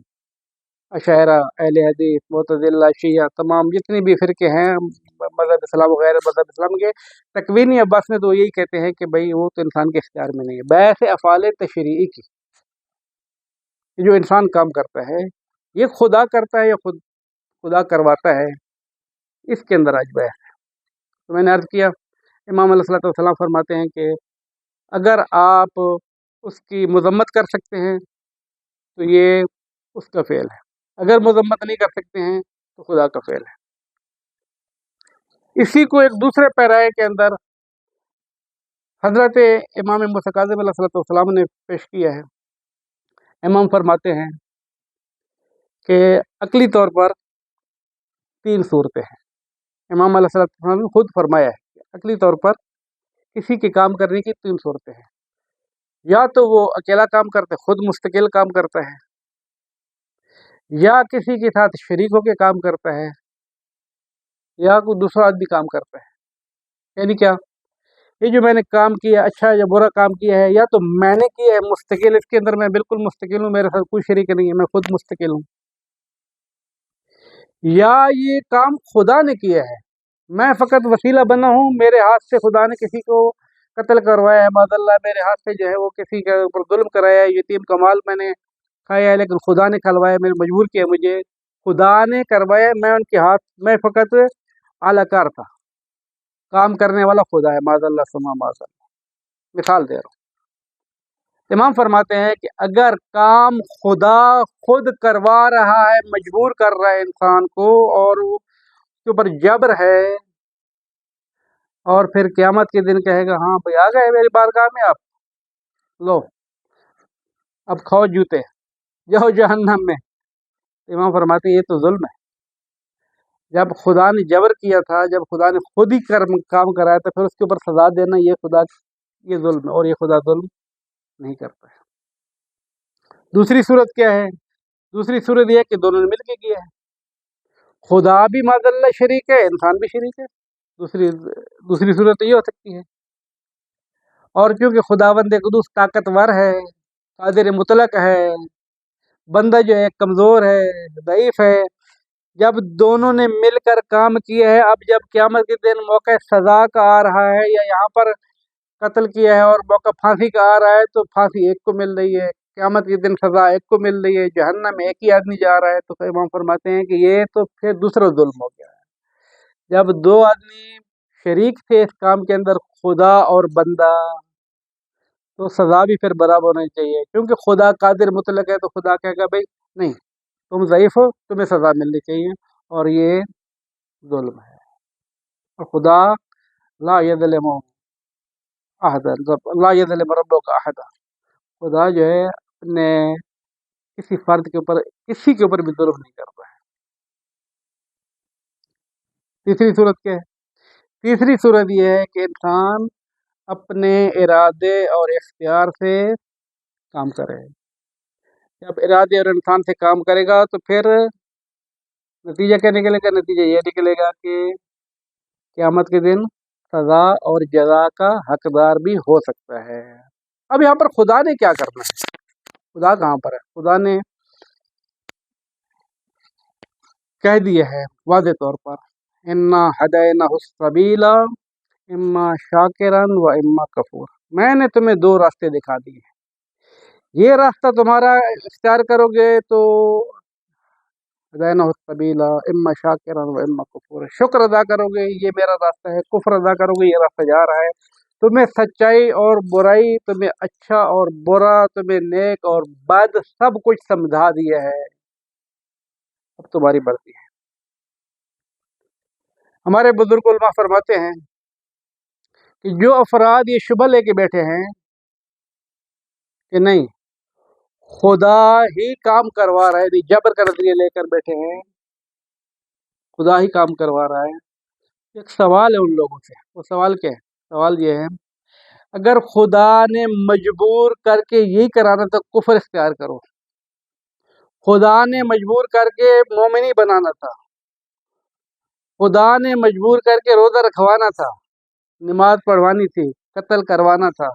अशायरा, अहले हदीस, मुतज़िला, शिया, तमाम जितने भी फ़िरके हैं मज़हब इस्लाम गैर मज़हब इस्लाम के, तकवीनी अब्बास में तो यही कहते हैं कि भाई वो तो इंसान के इख्तियार में नहीं है। बैस अफ़आल तशरीई की, जो इंसान काम करता है ये खुदा करता है या खुदा करवाता है, इसके अंदर आज बहस है। तो मैंने अर्ज़ किया, इमाम अलैहिस्सलाम फरमाते हैं कि अगर आप उसकी मज़म्मत कर सकते हैं तो ये उसका फ़ेल है, अगर मज़म्मत नहीं कर सकते हैं तो खुदा का फ़ेल है। इसी को एक दूसरे पैराए के अंदर हज़रत इमाम मूसा काज़िम अलैहिस्सलाम ने पेश किया है। इमाम फरमाते हैं कि अक़ली तौर पर 3 सूरतें हैं। इमाम अलैहिस्सलाम ने खुद फरमाया है कि अक़ली तौर पर किसी के काम करने की 3 सूरतें हैं। या तो वो अकेला काम करता है, खुद मुस्तकिल काम करता है, या किसी के साथ शरीक होकर काम करता है, या कोई दूसरा आदमी काम करता है। यानी क्या, ये जो मैंने काम किया, अच्छा या बुरा काम किया है, या तो मैंने किया है मुस्तकिल, इसके अंदर मैं बिल्कुल मुस्तकिल हूँ, मेरे साथ कोई शरीक नहीं है, मैं खुद मुस्तकिल हूँ, या ये काम खुदा ने किया है, मैं फ़कत वसीला बना हूँ, मेरे हाथ से खुदा ने किसी को कत्ल करवाया है, मादल्ला मेरे हाथ से जो है वो किसी के ऊपर जुल्म कराया है, यतीम का माल मैंने खाया है, लेकिन खुदा ने खलवाया, मेरे मजबूर किया मुझे, खुदा ने करवाया, मैं उनके हाथ, मैं फ़कत आलाकार था, काम करने वाला खुदा है, मादल्ला सुमा मादल्ला। मिसाल दे रहा हूँ। इमाम फरमाते हैं कि अगर काम खुदा खुद करवा रहा है, मजबूर कर रहा है इंसान को, और उसके ऊपर जबर है, और फिर क़यामत के दिन कहेगा हाँ भाई आ गए मेरी बारगाह में, आप लो अब खाओ जूते, जाओ जहन्नम में। इमाम फरमाते हैं ये तो जुल्म है। जब खुदा ने जबर किया था, जब खुदा ने खुद ही काम कराया था, फिर उसके ऊपर सजा देना, ये खुदा, ये जुल्म है, और ये खुदा जुल्म नहीं करता है। दूसरी सूरत क्या है? दूसरी सूरत यह है कि दोनों ने मिल के किया है, खुदा भी मादल्ला शरीक है, इंसान भी शरीक है। दूसरी दूसरी सूरत ये हो सकती है। और क्योंकि खुदावंद कुदूस ताकतवर है, कादिर मुतलक है, बंदा जो है कमज़ोर है, ज़ईफ़ है, जब दोनों ने मिलकर काम किया है, अब जब क़यामत के दिन मौका सज़ा का आ रहा है, या यहाँ पर कत्ल किया है और मौका फांसी का आ रहा है, तो फांसी एक को मिल रही है, क़यामत के दिन सज़ा एक को मिल रही है, जहन्नम एक ही आदमी जा रहा है। तो इमाम फरमाते हैं कि ये तो फिर दूसरा जुल्म हो गया है। जब दो आदमी शरीक थे इस काम के अंदर, खुदा और बंदा, तो सज़ा भी फिर बराबर होनी चाहिए, क्योंकि खुदा कादिर मुतलक है, तो खुदा कहेगा भाई नहीं, तुम ज़ईफ़ हो, तुम्हें सज़ा मिलनी चाहिए, और ये जुल्म है। और खुदा ला यज़लिमु अहदन, ला यज़लिमु रब्बुका अहदा, खुदा जो है अपने किसी फर्द के ऊपर, किसी के ऊपर भी जुल्म नहीं करता है। तीसरी सूरत क्या है? तीसरी सूरत यह है कि इंसान अपने इरादे और इख्तियार से काम करे। जब इरादे और इंसान से काम करेगा तो फिर नतीजा क्या निकलेगा? नतीजा ये निकलेगा कि क़यामत के दिन सज़ा और जज़ा का हकदार भी हो सकता है। अब यहाँ पर खुदा ने क्या करना है? खुदा कहाँ पर है? खुदा ने कह दिया है वाज़े तौर पर, इन्ना हदैनाहु सबीला इम्मा शाकिरन व इम्मा कफूर, मैंने तुम्हें दो रास्ते दिखा दिए, ये रास्ता तुम्हारा इख्तियार करोगे तो हदैनाहु सबीला इम्मा शाकिरन व इम्मा कफूर, शुक्र अदा करोगे ये मेरा रास्ता है, कुफ्र अदा करोगे ये रास्ता जा रहा है। तुम्हें सच्चाई और बुराई, तुम्हें अच्छा और बुरा, तुम्हें नेक और बद, सब कुछ समझा दिया है, अब तुम्हारी मर्जी है। हमारे बुजुर्ग उलमा फरमाते हैं कि जो अफराद ये शुबह लेके बैठे हैं कि नहीं खुदा ही काम करवा रहा है, नहीं जबर का नजरिया लेकर बैठे हैं, खुदा ही काम करवा रहा है, एक सवाल है उन लोगों से। वो सवाल क्या है? सवाल ये है, अगर खुदा ने मजबूर करके यही कराना था, कुफर इख्तियार करो, खुदा ने मजबूर करके मोमिनी बनाना था, खुदा ने मजबूर करके रोज़ा रखवाना था, नमाज पढ़वानी थी, कत्ल करवाना था,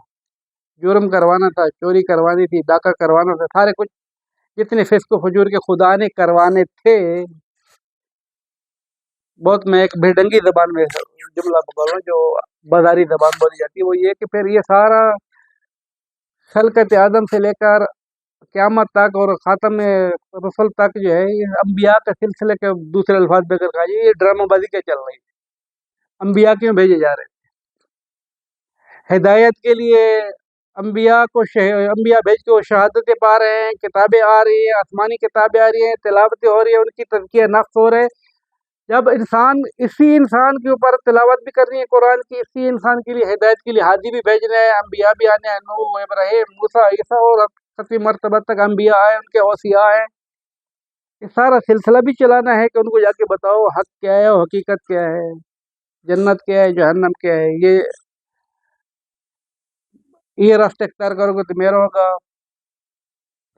जुर्म करवाना था, चोरी करवानी थी, डाका करवाना था, सारे कुछ जितने फिस्क फजूर के खुदा ने करवाने थे, बहुत मैं एक भेडंगी ज़बान में जुमला बोल रहा हूँ, जो बाज़ारी ज़बान बोली जाती है, वो ये कि फिर ये सारा खलकत आदम से लेकर क़यामत तक और ख़ातम रसूल तक जो है, ये अंबिया का सिलसिले के दूसरे अल्फाज बेकर कहा जाए, ये ड्रामाबाजी क्या चल रही है? अंबिया क्यों भेजे जा रहे हैं? हिदायत के लिए अंबिया को अंबिया भेज के वो शहादतें पा रहे हैं, किताबें आ रही हैं, आसमानी किताबें आ रही हैं, तिलावतें हो रही है, उनकी तज़किया नफ्स हो रहे हैं। जब इंसान, इसी इंसान के ऊपर तिलावत भी करनी है कुरान की, इसी इंसान के लिए हिदायत के लिए हादी भी भेजने हैं, अंबिया भी आने हैं, नूह, इब्राहीम, मूसा, ईसा, और 7वीं मरतबा तक अंबिया आए, उनके औसिया हैं। ये सारा सिलसिला भी चलाना है कि उनको जाके बताओ हक क्या है और हकीकत क्या है, जन्नत क्या है, जहन्नम क्या है। ये रास्ता इख्तियार करोगे तो मेरा होगा,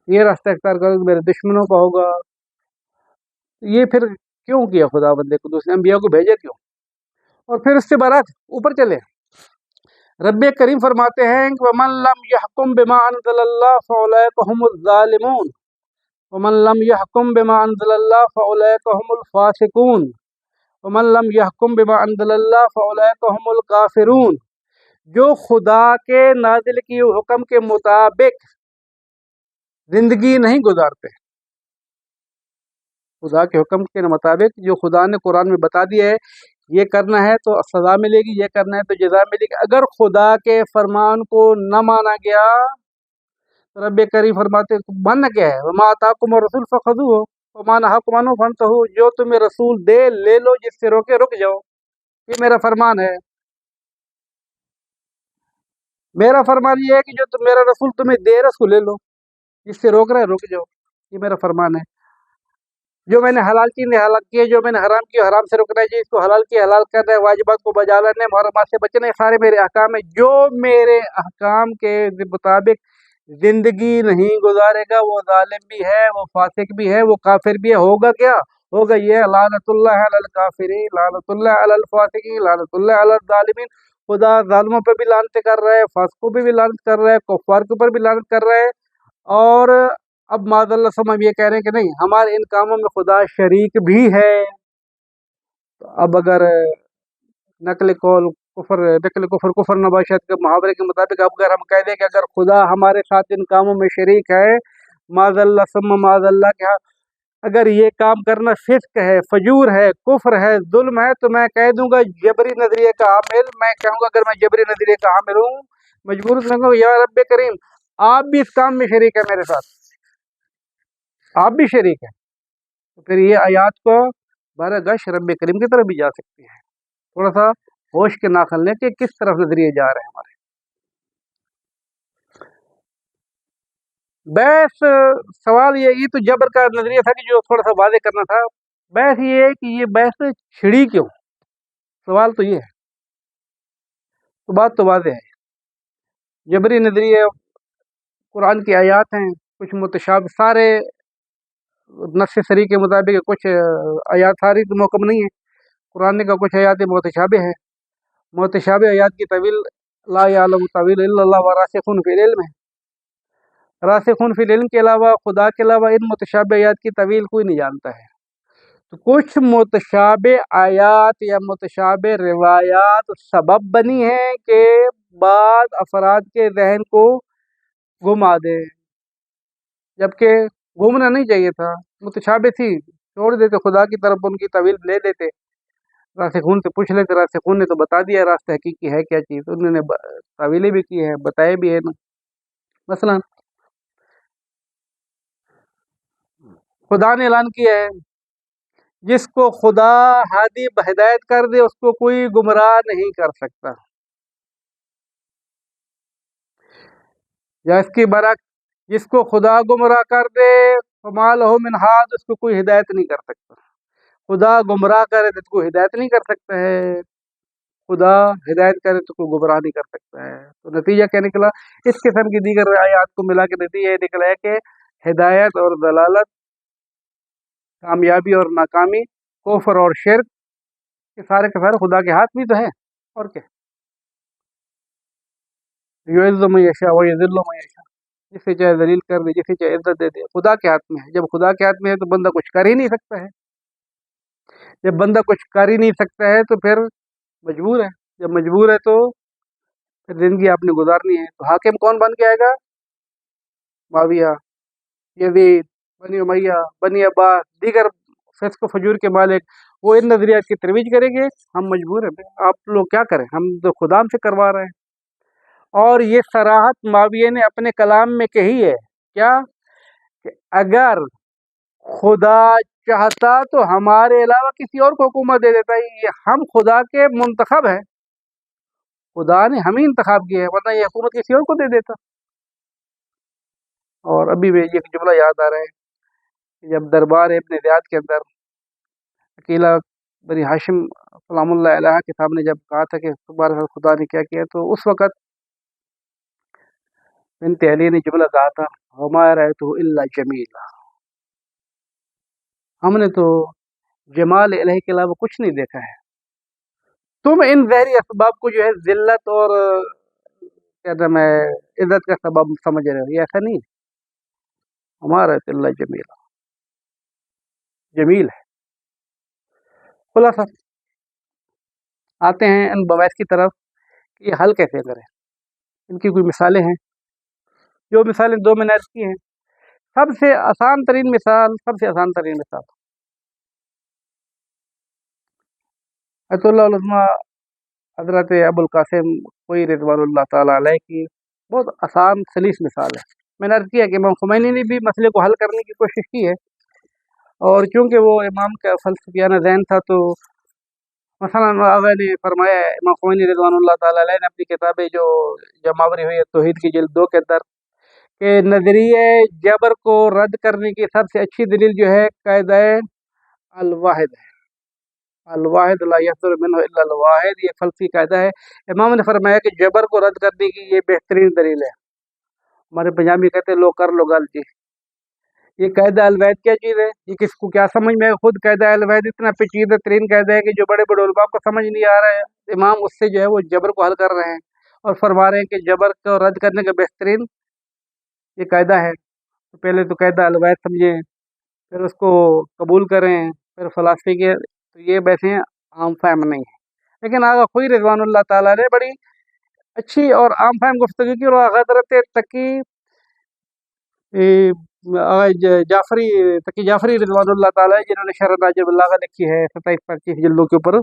ये रास्ता इख्तियार करोगे तो मेरे दुश्मनों का होगा। ये फिर क्यों किया खुदा बंदे को, दूसरे अंबिया को भेजे क्यों? और फिर उससे बारात ऊपर चले, रब्बे करीम फरमाते हैं कि वमन लम यहकुम बिमा अनज़लल्लाह फउलाइका हुमुज़ ज़ालिमून वमन लम यहकुम बिमा अनज़लल्लाह फउलाइका हुमुल फासिकून वमन लम यहकुम बिमा अनज़लल्लाह फउलाइका हुमुल काफिरून। जो खुदा के नाजिल किए हुक्म के मुताबिक जिंदगी नहीं गुजारते, खुदा के हुक्म के मुताबिक जो खुदा ने कुरान में बता दिया है, ये करना है तो सज़ा मिलेगी, ये करना है तो जज़ा मिलेगी। अगर खुदा के फरमान को न माना गया तो रब्बे करीम फरमाते मानना क्या है, वमा आताकुम रसूल फखुज़ूहु वमा नहाकुम अन्हु फंतहू। जो तुम्हें रसूल दे ले लो, जिससे रोके रुक जाओ। ये मेरा फरमान है। मेरा फरमान ये है कि जो तुम मेरा रसूल तुम्हें दे रहा है उसको ले लो, जिससे रोक रहा है रुक जाओ। ये मेरा फरमान है। जो मैंने हलाल चीज़ हलाल की है, जो मैंने हराम की हराम से रुकना है, जिसको हलाल की हलाल करना है, वाजिबात को बजा लेना है, मुहर्रमात से बचना है, सारे मेरे अहकाम है। जो मेरे अहकाम के मुताबिक जिंदगी नहीं गुजारेगा वो जालिम भी है, वो फासिक भी है, वो काफिर भी है। होगा क्या? होगा ये लानतुल्लाह अलल काफिरीन लानतुल्लाह अलल फासिकीन लानतुल्लाह अलल जालिमीन। खुदा जालिमों पे भी लानत कर रहा है, फासिकों पे भी लानत कर रहा है, कुफ्फार के ऊपर भी लानत कर रहा है। और अब माज़अल्लाह हम ये कह रहे हैं कि नहीं, हमारे इन कामों में खुदा शरीक भी है। तो अब अगर नकल कौल कुफर नबाशत के मुहावरे के मुताबिक अब अगर हम कह दें कि अगर खुदा हमारे साथ इन कामों में शरीक है, माज़अल्लाह क्या, अगर ये काम करना फिस्क है, फजूर है, कुफ्र है, जुल्म है, तो मैं कह दूंगा जबरी नजरिए का हामिल। मैं कहूँगा अगर मैं जबरी नजरिए का हामिल हूँ, मजबूर कहूँगा या रब्बे करीम आप भी इस काम में शरीक है, मेरे साथ आप भी शरीक है। तो फिर ये आयात को बरगश रब्बे करीम की तरफ भी जा सकती है। थोड़ा सा होश के नाखल लें कि किस तरफ नजरिए जा रहे हैं हमारे। बहस सवाल ये तो जबर का नजरिया था कि जो थोड़ा सा वादे करना था। बहस ये है कि ये बहस छिड़ी क्यों, सवाल तो ये है। तो बात तो वादे है, जबरी नजरिए कुरान की आयात हैं, कुछ मुतशाब सारे नस्स सरी के मुताबिक, कुछ आयात सारी तो मुहकम नहीं है। कुरान का कुछ आयात मुतशाबे हैं। मुतशाबे आयात की तवील ला यालमु तवील इल्लल्लाह व रासिखून फिल इल्म है। रासिखून फिल इल्म के अलावा, खुदा के अलावा इन मुतशाबे आयात की तवील कोई नहीं जानता है। तो कुछ मुतशाबे आयात या मुतशाबे रिवायात सबब बनी है कि बाद अफराद के जहन को घुमा दे, जबकि घूमना नहीं चाहिए था। मुतशाबे थी, छोड़ देते, खुदा की तरफ उनकी तवील ले देते, रासिखून से पूछ लेते। रासिखून ने तो बता दिया रास्ता हकीकी है क्या चीज़, उन्होंने तावीलें भी की है, बताए भी है ना। मसलन खुदा ने ऐलान किया है, जिसको खुदा हादी हिदायत कर दे उसको कोई गुमराह नहीं कर सकता, या इसकी बरक जिसको खुदा गुमराह कर दे फमा लहू मिन हाद, उसको कोई हिदायत नहीं कर सकता। खुदा गुमराह करे तो कोई हिदायत नहीं कर सकता है, खुदा हिदायत करे तो कोई गुमराह नहीं कर सकता है। तो नतीजा क्या निकला? इस किस्म की दीगर आयात को मिला के नतीजा ये निकला है कि हिदायत और दलालत, कामयाबी और नाकामी, कुफ्र और शिर्क, ये सारे के सारे खुदा के हाथ में तो है। और क्या, युइज़्ज़ु मन यशा व युज़िल्लु मन यशा, जिसे चाहे जलील कर दे, जिसे चाहे इज्जत दे दे, खुदा के हाथ में है। जब खुदा के हाथ में है तो बंदा कुछ कर ही नहीं सकता है। जब बंदा कुछ कर ही नहीं सकता है तो फिर मजबूर है। जब मजबूर है तो फिर जिंदगी आपने गुजारनी है। तो हाकिम कौन बन के आएगा? माविया, यजीद, बनी उमैया, बनी अब्बास, दीगर फिस्क फजूर के मालिक, वो इन नजरियात की तरवीज करेंगे। हम मजबूर हैं, आप लोग क्या करें, हम तो खुदा से करवा रहे हैं। और ये सराहत माविया ने अपने कलाम में कही है क्या, कि अगर खुदा चाहता तो हमारे अलावा किसी और को हुकूमत दे देता है। ये हम खुदा के मुंतखब हैं, खुदा ने हम ही इंतखाब किया है, वरना ये हुकूमत किसी और को दे देता। और अभी भी एक जुमला याद आ रहा है, जब दरबार इब्न ज़ियाद के अंदर अकीला बनी हाशिम सलामुल्लाह अलैहा के सामने जब कहा था कि तुम्हारे साथ खुदा ने क्या किया, तो उस वक़्त बिन्त अली ने जुमला कहा था, वमा रअयतुहु इल्ला जमीला, हमने तो जमाल इलाही के अलावा कुछ नहीं देखा है। तुम इन ज़हरी असबाब को जो है ज़िल्लत और क्या नाम है इज़्ज़त का सबब समझ रहे हो, ये ऐसा नहीं है। हमारा तिल्ला जमील है। खुलासा आते हैं इन बवाइस की तरफ कि ये हल कैसे करें। इनकी कोई मिसालें हैं, जो मिसालें दो मैंने अर्ज़ की हैं। सबसे आसान तरीन मिसाल अयतुल्लाह उल उज़्मा हज़रत अबुल कासिम कोई रिज़वानुल्लाह ताला अलैह की बहुत आसान सलीस मिसाल है। मैंने अर्ज़ किया कि इमाम खुमैनी ने भी मसले को हल करने की कोशिश की है, और चूँकि वो इमाम का फ़लसफ़ियाना ज़हन था, तो मसलन आगा ने फरमाया, इमाम खुमैनी रिज़वानुल्लाह ताला अलैह ने अपनी किताबें जो जमावरी हुई है तौहीद की जिल्द 2 के अंदर, कि नज़रिए जबर को रद्द करने की सबसे अच्छी दलील जो है कायदा अल-वाहिद है। अल-वाहिद ला यसदुरु मिन्हु इल्ला अल-वाहिद, ये फ़लसफ़ी कायदा है। इमाम ने फरमाया कि जबर को रद्द करने की ये बेहतरीन दलील है। हमारे पंजाबी कहते हैं लो कर लो गल जी। ये कायदा अल-वैद क्या चीज़ है? ये किसको क्या समझ में है? खुद कायदा अल-वैद इतना पेचीदा तरीन कायदा है कि जो बड़े बड़े उलमा को समझ नहीं आ रहा है, इमाम उससे जो है वो जबर को हल कर रहे हैं और फरमा रहे हैं कि जबर को रद्द करने का बेहतरीन ये कायदा है। तो पहले तो कायदा अल-वैद समझें, फिर उसको कबूल करें, फिर फ़लसफ़ी के, तो ये वैसे आम फ़हम नहीं है। लेकिन आगा ख़ुद रिज़वानुल्लाह ताला ने बड़ी अच्छी और आम फ़हम गुफ्तगू की, और हज़रत तकी आगा जाफ़री तकी जाफ़री रिज़वानुल्लाह ताला जिन्होंने शरह नाजिल बलागा लिखी है 27-25 जिल्दों के ऊपर,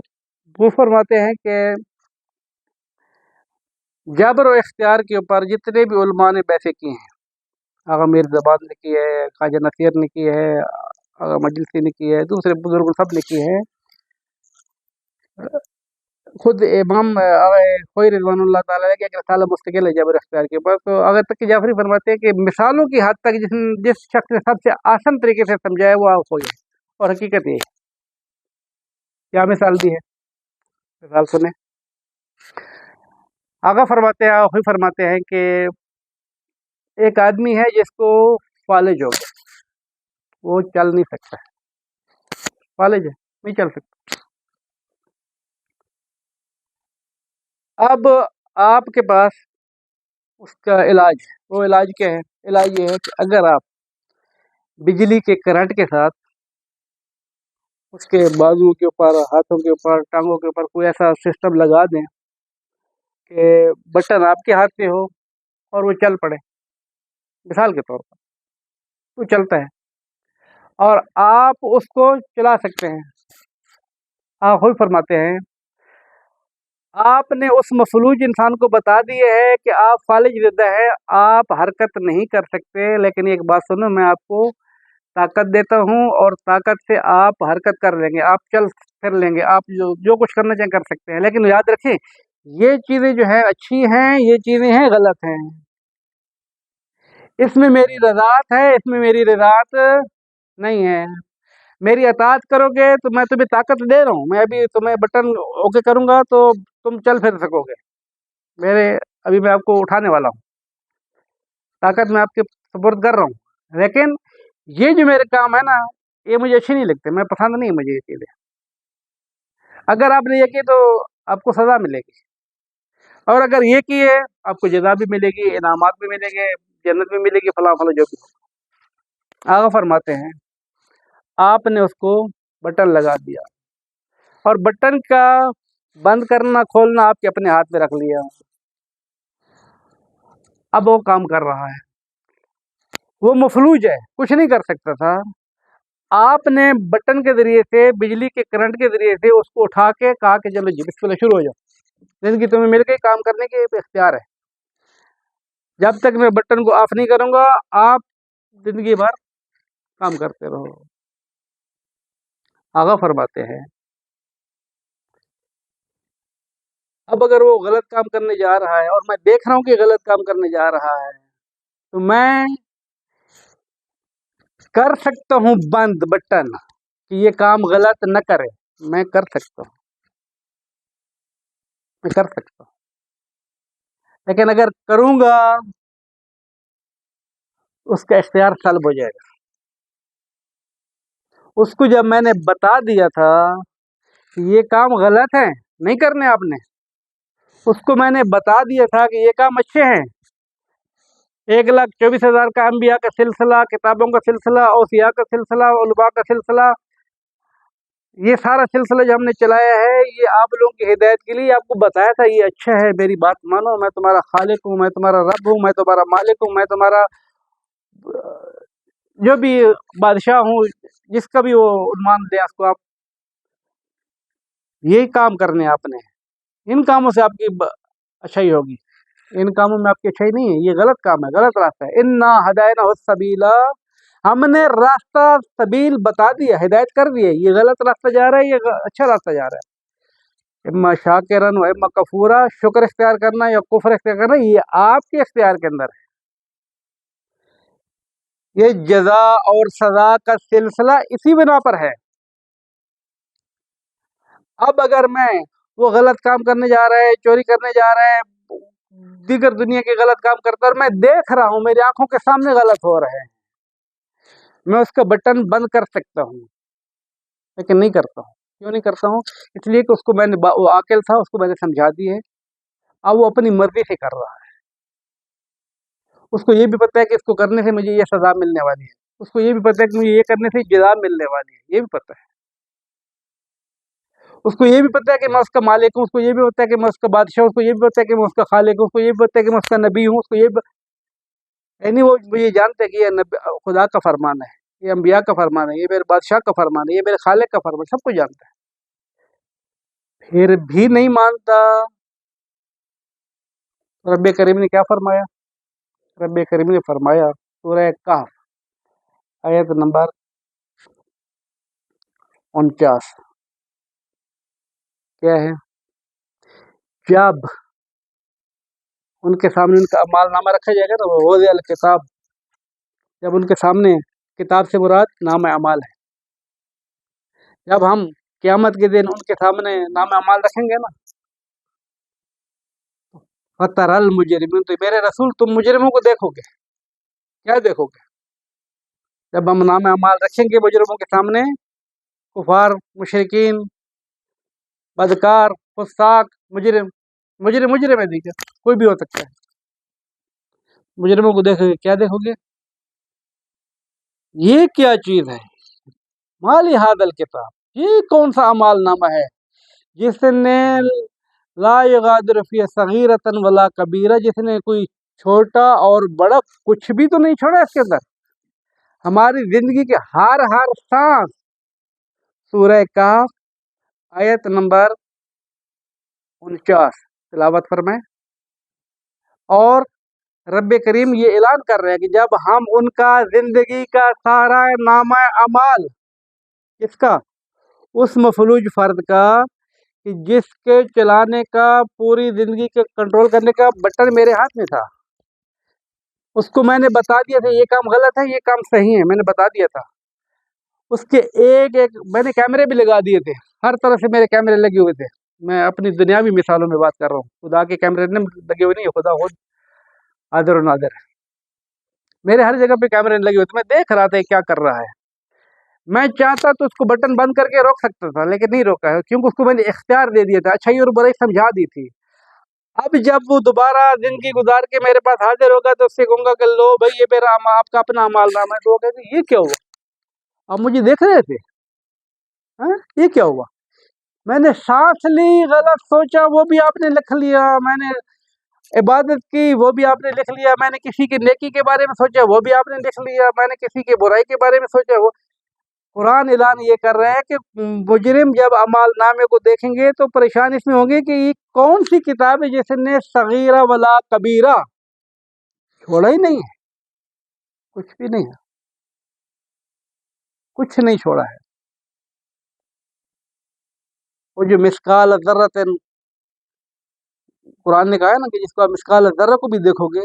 वो फरमाते हैं कि जबर और इख्तियार के ऊपर जितने भी उलमा ने बहसें की हैं, आगा मीरज़ाबाद ने की है, ख्वाजा नसीर ने की है, आगा मजलिसी ने की है, दूसरे बुज़ुर्ग सब ने की है। खुद इमाम ख़ोई रिज़वानुल्लाह ताला अलैह की एक रिसाला मुस्तकिल है जबर इख्तियार के ऊपर। तो अगर तकी जाफ़री फरमाते हैं कि मिसालों की हद तक जिस शख्स ने सबसे आसान तरीके से समझाया वो ख़ोई है, और हकीकत ये है। क्या मिसाल दी है? मिसाल सुने। आगा फरमाते हैं कि एक आदमी है जिसको फालिज हो गया, वो चल नहीं सकता है, फालिज है, नहीं चल सकता। अब आपके पास उसका इलाज है। वो इलाज क्या है? इलाज ये है कि अगर आप बिजली के करंट के साथ उसके बाजू के ऊपर, हाथों के ऊपर, टांगों के ऊपर कोई ऐसा सिस्टम लगा दें कि बटन आपके हाथ में हो और वो चल पड़े, मिसाल के तौर पर वो चलता है और आप उसको चला सकते हैं। आप खुद फरमाते हैं, आपने उस मफलूज इंसान को बता दिया है कि आप फालिज ज़िद्दा हैं, आप हरकत नहीं कर सकते। लेकिन एक बात सुनो, मैं आपको ताकत देता हूँ और ताकत से आप हरकत कर लेंगे, आप चल फिर लेंगे, आप जो जो कुछ करना चाहें कर सकते हैं। लेकिन याद रखें, ये चीज़ें जो है अच्छी हैं, ये चीज़ें हैं गलत हैं, इसमें मेरी रज़ात है, इसमें मेरी रज़ात नहीं है। मेरी अताअत करोगे तो मैं तुम्हें ताकत दे रहा हूँ, मैं अभी तुम्हें बटन ओके करूँगा तो तुम चल फिर सकोगे। मेरे अभी मैं आपको उठाने वाला हूँ, ताकत मैं आपके सुपुर्द कर रहा हूँ। लेकिन ये जो मेरे काम है ना, ये मुझे अच्छे नहीं लगते, मैं पसंद नहीं है मुझे ये चीज़ें। अगर आपने ये की तो आपको सज़ा मिलेगी, और अगर ये किए आपको जज़ा भी मिलेगी, इनामात भी मिलेंगे, जन्नत भी मिलेगी, फलां फलां जो भी हो। आगा फरमाते हैं, आपने उसको बटन लगा दिया और बटन का बंद करना खोलना आपके अपने हाथ में रख लिया, अब वो काम कर रहा है। वो मफलूज है, कुछ नहीं कर सकता था। आपने बटन के ज़रिए से, बिजली के करंट के ज़रिए से उसको उठा के कहा कि चलो जी बिस्मिल्लाह शुरू हो जाओ, ज़िंदगी तुम्हें मिल गई, काम करने के इख्तियार है। जब तक मैं बटन को ऑफ नहीं करूँगा, आप ज़िंदगी भर काम करते रहो। आगा फरमाते हैं, अब अगर वो गलत काम करने जा रहा है और मैं देख रहा हूँ कि गलत काम करने जा रहा है, तो मैं कर सकता हूँ बंद बटन कि ये काम गलत न करे, मैं कर सकता हूँ, मैं कर सकता हूँ। लेकिन अगर करूँगा उसका इख्तियार सल्ब हो जाएगा, اس کو جب میں نے بتا دیا تھا کہ یہ کام غلط ہے، نہیں کرنے آپ نے، اس کو میں نے بتا دیا تھا کہ یہ کام اچھے ہیں، 1,24,000 کا انبیاء کا سلسلہ، کتابوں کا سلسلہ، اوصیاء کا سلسلہ، علماء کا سلسلہ، یہ سارا سلسلہ جو ہم نے چلایا ہے یہ آپ لوگوں کی ہدایت کے لیے، آپ کو بتایا تھا یہ اچھا ہے، میری بات مانو، میں تمہارا خالق ہوں، میں تمہارا رب ہوں، میں تمہارا مالک ہوں، میں تمہارا جو بھی بادشاہ ہوں، جس کا بھی وہ عنوان دیں اس کو آپ، یہی کام کرنے آپ نے، ان کاموں سے آپ کی اچھائی ہوگی، ان کاموں میں آپ کی اچھائی نہیں ہے، یہ غلط کام ہے، غلط راستہ ہے۔ انا ہدینہ السبیل، ہم نے راستہ سبیل بتا دیا، ہدایت کر دی ہے، یہ غلط راستہ جا رہا ہے، یہ اچھا راستہ جا رہا ہے، اما شاکرن و اما کفورا، شکر اختیار کرنا یا کفر اختیار کرنا یہ آپ کے اختیار کے اندر ہے، یہ جزا اور سزا کا سلسلہ اسی بنا پر ہے۔ اب اگر میں وہ غلط کام کرنے جا رہا ہے، چوری کرنے جا رہا ہے، دیگر دنیا کے غلط کام کرتا ہے اور میں دیکھ رہا ہوں، میری آنکھوں کے سامنے غلط ہو رہا ہے، میں اس کا بٹن بند کر سکتا ہوں، لیکن نہیں کرتا ہوں۔ کیوں نہیں کرتا ہوں؟ اس لیے کہ اس کو میں نے وہ عاقل تھا، اس کو میں نے سمجھا دی ہے، اب وہ اپنی مرضی سے کر رہا ہے، اس کو یہ بھی پتہ ہے کہ اس کو کرنے سے مجھے یہ سزا ملنے والی ہے، اس کو یہ بھی پتہ ہے کہ مجھے یہ کرنے سے جزا ملنے والی ہے، یہ بھی پتہ ہے، اس کو یہ بھی پتہ ہے کہ میں اس کا مالک ہوں، اس کو یہ بھی پتہ ہے کہ میں اس کا بادشاہ ہوں، اس کو یہ بھی پتہ ہے کہ میں اس کا خالق ہوں، اس کو یہ بھی پتہ ہے کہ میں اس کا نبی ہوں، اس کو یہ یعنی وہ یہ جانتے ہیں کہ یہ خدا کا فرمان ہے، یہ انبیاء کا فرمان ہے، یہ میرے بادشاہ کا فرمان ہے، یہ میرے خالق کا فرمان ہے، سب کچھ جانتا ہے، پھر بھی نہیں مانتا۔ رب کریم نے کیا فرمایا؟ رب کریم نے فرمایا سورہ کہف آیت نمبر 49، کیا ہے؟ جب ان کے سامنے ان کا اعمال نامہ رکھا جائے گا نا، وہ وضع الکتاب، جب ان کے سامنے کتاب سے مراد نام اعمال ہے، جب ہم قیامت کے دن ان کے سامنے نام اعمال رکھیں گے نا، فَتَرَى الْمُجْرِمِينَ، تو میرے رسول تم مجرموں کو دیکھو گے، کیا دیکھو گے؟ جب ہم نام اعمال رکھیں گے مجرموں کے سامنے، کفار، مشرکین، بدکار، فساق، مجرم ہے، دیکھیں کوئی بھی ہو سکتا ہے، مجرموں کو دیکھو گے، کیا دیکھو گے؟ یہ کیا چیز ہے؟ مالی ھذا الکتاب، یہ کون سا اعمال نامہ ہے جس نے لا یغادر فی صغیرۃ ولا کبیرہ، جس نے کوئی چھوٹا اور بڑا کچھ بھی تو نہیں چھوڑا اس کے اندر، ہماری زندگی کے ہر سانس۔ سورہ کہف آیت نمبر 49 تلاوت فرمائیں۔ اور رب کریم یہ اعلان کر رہے ہیں کہ جب ہم ان کا زندگی کا سارا نامہ اعمال، کس کا؟ اس مفلوج فرد کا کہ جس کے چلانے کا، پوری زندگی کے کنٹرول کرنے کا بٹن میرے ہاتھ میں تھا، اس کو میں نے بتا دیا تھا یہ کام غلط ہے، یہ کام صحیح ہے، میں نے بتا دیا تھا، اس کے ایک میں نے کیمرے بھی لگا دیے تھے، ہر طرح سے میرے کیمرے لگے ہوئے تھے، میں اپنی دنیاوی مثالوں میں بات کر رہا ہوں، خدا کے کیمرے لگے ہوئے نہیں ہے، خدا خود حاضر و ناظر ہے، میرے ہر جگہ پہ کیمرے لگے ہوئے تھے، میں دیکھ رہا تھا یہ کیا کر رہا ہے، میں چاہتا تو اس کو بٹن بند کر کے روک سکتا تھا، لیکن نہیں روکا ہے، کیونکہ اس کو میں نے اختیار دے دیا تھا، اچھائی اور برائی سمجھا دی تھی۔ اب جب وہ دوبارہ زندگی گزار کے میرے پاس حاضر ہوگا تو اس سے کہوں گا کہ لو بھائی یہ میرا آپ کا اپنا اعمال نامہ ہے، تو وہ کہتے ہیں یہ کیا ہوا؟ آپ مجھے دیکھ رہے تھے؟ یہ کیا ہوا؟ میں نے سانس لی، غلط سوچا، وہ بھی آپ نے لکھ لیا، میں نے عبادت کی، وہ بھی آپ نے لکھ لیا، میں نے کسی کی نیکی کے بارے میں سوچا، وہ بھی آپ نے لکھ لیا، میں نے کسی کی برائی کے بارے میں سوچا، وہ قرآن اعلان یہ کر رہا ہے کہ مجرم جب اعمال نامے کو دیکھیں گے تو پریشان اس میں ہوں گے کہ یہ کون سی کتاب ہے جس نے صغیرہ ولا کبیرہ چھوڑا ہی نہیں ہے، کچھ بھی نہیں ہے، کچھ نہیں چھوڑا ہے۔ وہ جو مثقال ذرۃ، قرآن نے کہا ہے نا کہ جس کو آپ مثقال ذرہ کو بھی دیکھو گے،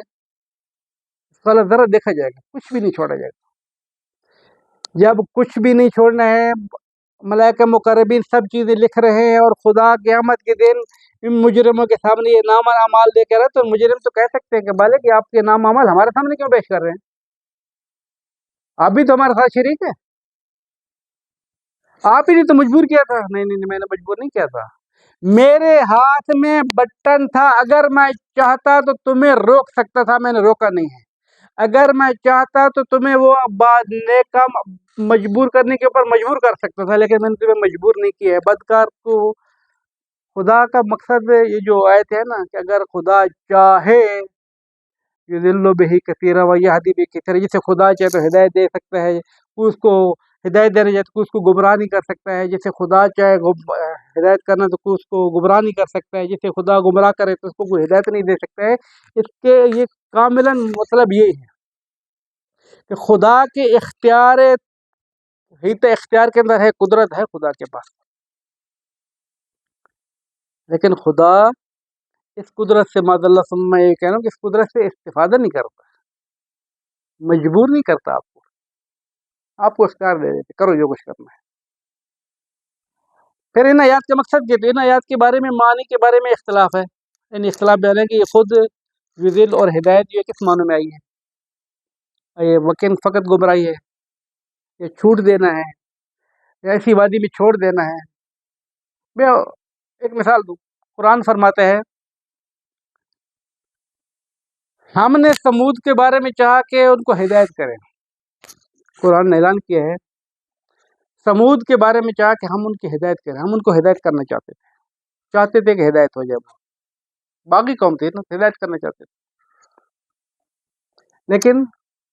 مثقال ذرہ دیکھا جائے گا، کچھ بھی نہیں چھوڑا جائے گا۔ جب کچھ بھی نہیں چھوڑنا ہے، ملائکہ مقربین سب چیزیں لکھ رہے ہیں، اور خدا قیامت کے دن ان مجرموں کے سامنے یہ نام اعمال دے کر ہے، تو مجرم تو کہہ سکتے ہیں کہ مالک آپ کے نام اعمال ہمارے سامنے کیوں پیش کر رہے ہیں؟ آپ بھی تو ہمارے ساتھ شریک ہیں، آپ ہی نے تو مجبور کیا تھا. نہیں نہیں نہیں، میں نے مجبور نہیں کیا تھا. میرے ہاتھ میں بٹن تھا، اگر میں چاہتا تو تمہیں روک سکتا تھا، میں نے روکا نہیں ہے. اگر میں چاہتا تو تمہیں وہ بعد نیک کام مجبور کرنے کے اوپر مجبور کر سکتا تھا، لیکن میں نے تمہیں مجبور نہیں کیا ہے. بدکار کو خدا کا مقصد یہ جو آیت ہے نا کہ اگر خدا چاہے یضل بہ کثیرا ویہدی بہ کثیرا، جسے خدا چاہے تو ہدایت دے سکتا ہے، اس کو ہدایت دینا چاہے تو اس کو گمراہ نہیں کر سکتا ہے. جسے خدا چاہے ہدایت کرنا تو اس کو گمراہ نہیں کر سکتا ہے. جسے خدا گمراہ کرے تو اس کو کوئی ہدایت نہیں دے سکتا ہے. اس کے یہ کاملاً مطلب یہی ہے کہ خدا کے اختیار ہی تو اختیار کے اندر ہے، قدرت ہے خدا کے پاس، لیکن خدا اس قدرت سے معذ اللہ ثم میں یہ کہہ رہا ہوں کہ اس قدرت سے استفادہ نہیں کرتا، مجبور نہیں کرتا آپ کو اختیار دے دیتے کرو جو کچھ کرنا ہے. پھر ان آیات کا مقصد کیا؟ تو ان آیات کے بارے میں معنی کے بارے میں اختلاف ہے. ان اختلاف بیان ہے کہ یہ خود یضل اور ہدایت یہ کس معنی میں آئی ہے؟ یہ وکن فقط گمراہی ہے، یہ چھوٹ دینا ہے، یا ایسی وادی میں چھوڑ دینا ہے. میں ایک مثال دوں. قرآن فرماتا ہے ہم نے سمود کے بارے میں چاہا کہ ان کو ہدایت کریں. قرآن نے اعلان کیا ہے سمود کے بارے میں چاہا کہ ہم ان کی ہدایت کریں. ہم ان کو ہدایت کرنا چاہتے تھے کہ ہدایت ہو جائے. باقی قوم تھی نا، ہدایت کرنا چاہتے تھے، لیکن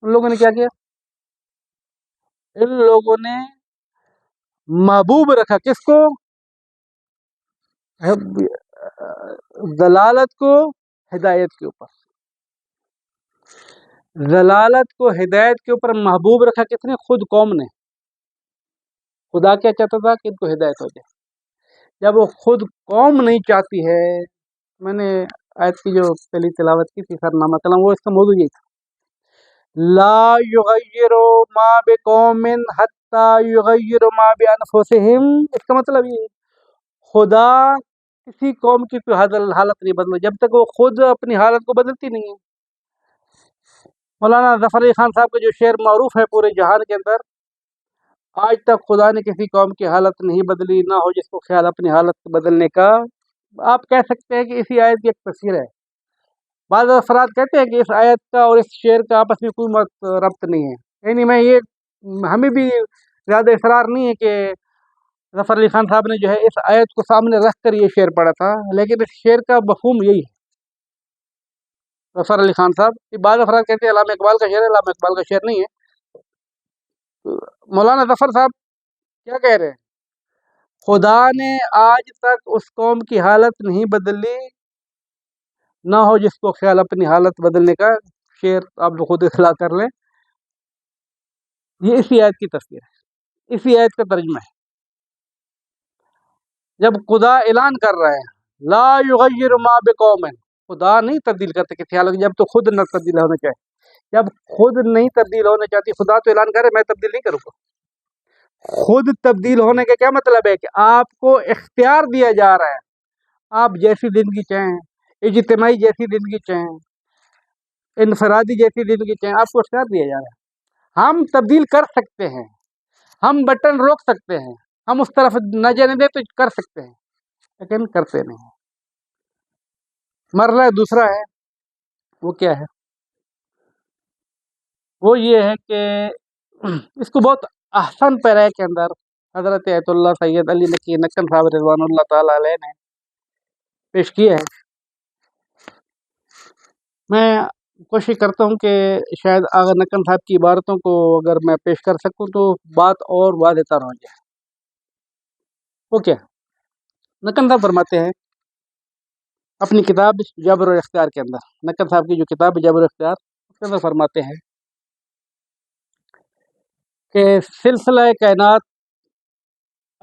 ان لوگوں نے کیا کیا؟ ان لوگوں نے محبوب رکھا کس کو؟ ضلالت کو ہدایت کے اوپر. ضلالت کو ہدایت کے اوپر محبوب رکھا کس نے؟ خود قوم نے. خدا کیا چاہتا تھا کہ ان کو ہدایت ہو جائے. جب وہ خود قوم نہیں چاہتی ہے، میں نے آیت کی جو پہلی تلاوت کی تھی سرنامہ کلام، وہ اس کا موضوع یہی تھا لا یغیر ما بقوم حتی یغیر ما بانفسہم. اس کا مطلب یہ ہے خدا کسی قوم کی کوئی حالت نہیں بدلے جب تک وہ خود اپنی حالت کو بدلتی نہیں ہے. مولانا ظفر علی خان صاحب کا جو شعر معروف ہے پورے جہان کے اندر، آج تک خدا نے کسی قوم کی حالت نہیں بدلی، نہ ہو جس کو خیال اپنی حالت بدلنے کا. آپ کہہ سکتے ہیں کہ اسی آیت کی ایک تفسیر ہے. بعض افراد کہتے ہیں کہ اس آیت کا اور اس شعر کا آپس میں کوئی ربط نہیں ہے. یعنی ہمیں بھی زیادہ اصرار نہیں ہے کہ ظفر علی خان صاحب نے جو ہے اس آیت کو سامنے رکھ کر یہ شعر پڑھا تھا، لیکن اس شعر کا مفہوم یہی ہے. ظفر علی خان صاحب، بعض افراد کہتے ہیں علامہ اقبال کا شعر ہے، علامہ اقبال کا شعر نہیں ہے. مولانا ظفر صاحب کیا کہہ رہے ہیں؟ خدا نے آج تک اس قوم کی حالت نہیں بدلی، نہ ہو جس کو خیال اپنی حالت بدلنے کا. شعر آپ لوگ خود اطلاع کر لیں. یہ اسی آیت کی تفسیر ہے، اسی آیت کا ترجمہ ہے. جب خدا اعلان کر رہا ہے لا یغیر ما بقوم، خدا نہیں تبدیل کرتے کسی حالت جب تو خود نہ تبدیل ہونا چاہے. جب خود نہیں تبدیل ہونا چاہتی، خدا تو اعلان کرے میں تبدیل نہیں کروں گا. خود تبدیل ہونے کا کیا مطلب ہے کہ آپ کو اختیار دیا جا رہا ہے، آپ جیسی زندگی چاہیں، اجتماعی جیسی زندگی چاہیں، انفرادی جیسی زندگی چاہیں، آپ کو اختیار دیا جا رہا ہے. ہم تبدیل کر سکتے ہیں، ہم بٹن روک سکتے ہیں، ہم اس طرف نہ جانے دیں تو کر سکتے ہیں، لیکن کرتے نہیں. مرحلہ دوسرا ہے، وہ کیا ہے؟ وہ یہ ہے کہ اس کو بہت احسن پیرائے کے اندر حضرت ایت اللہ سید علی نقی نکن صاحب رضوان اللہ تعالی علیہ نے پیش کیا ہے. میں کوشش کرتا ہوں کہ شاید آغا نکن صاحب کی عبارتوں کو اگر میں پیش کر سکوں تو بات اور واضح تر ہو جائے. وہ کیا نکن صاحب فرماتے ہیں اپنی کتاب جبر و اختیار کے اندر، نکن صاحب کی جو کتاب جبر و اختیار اس کے اندر فرماتے ہیں کہ سلسلہ کائنات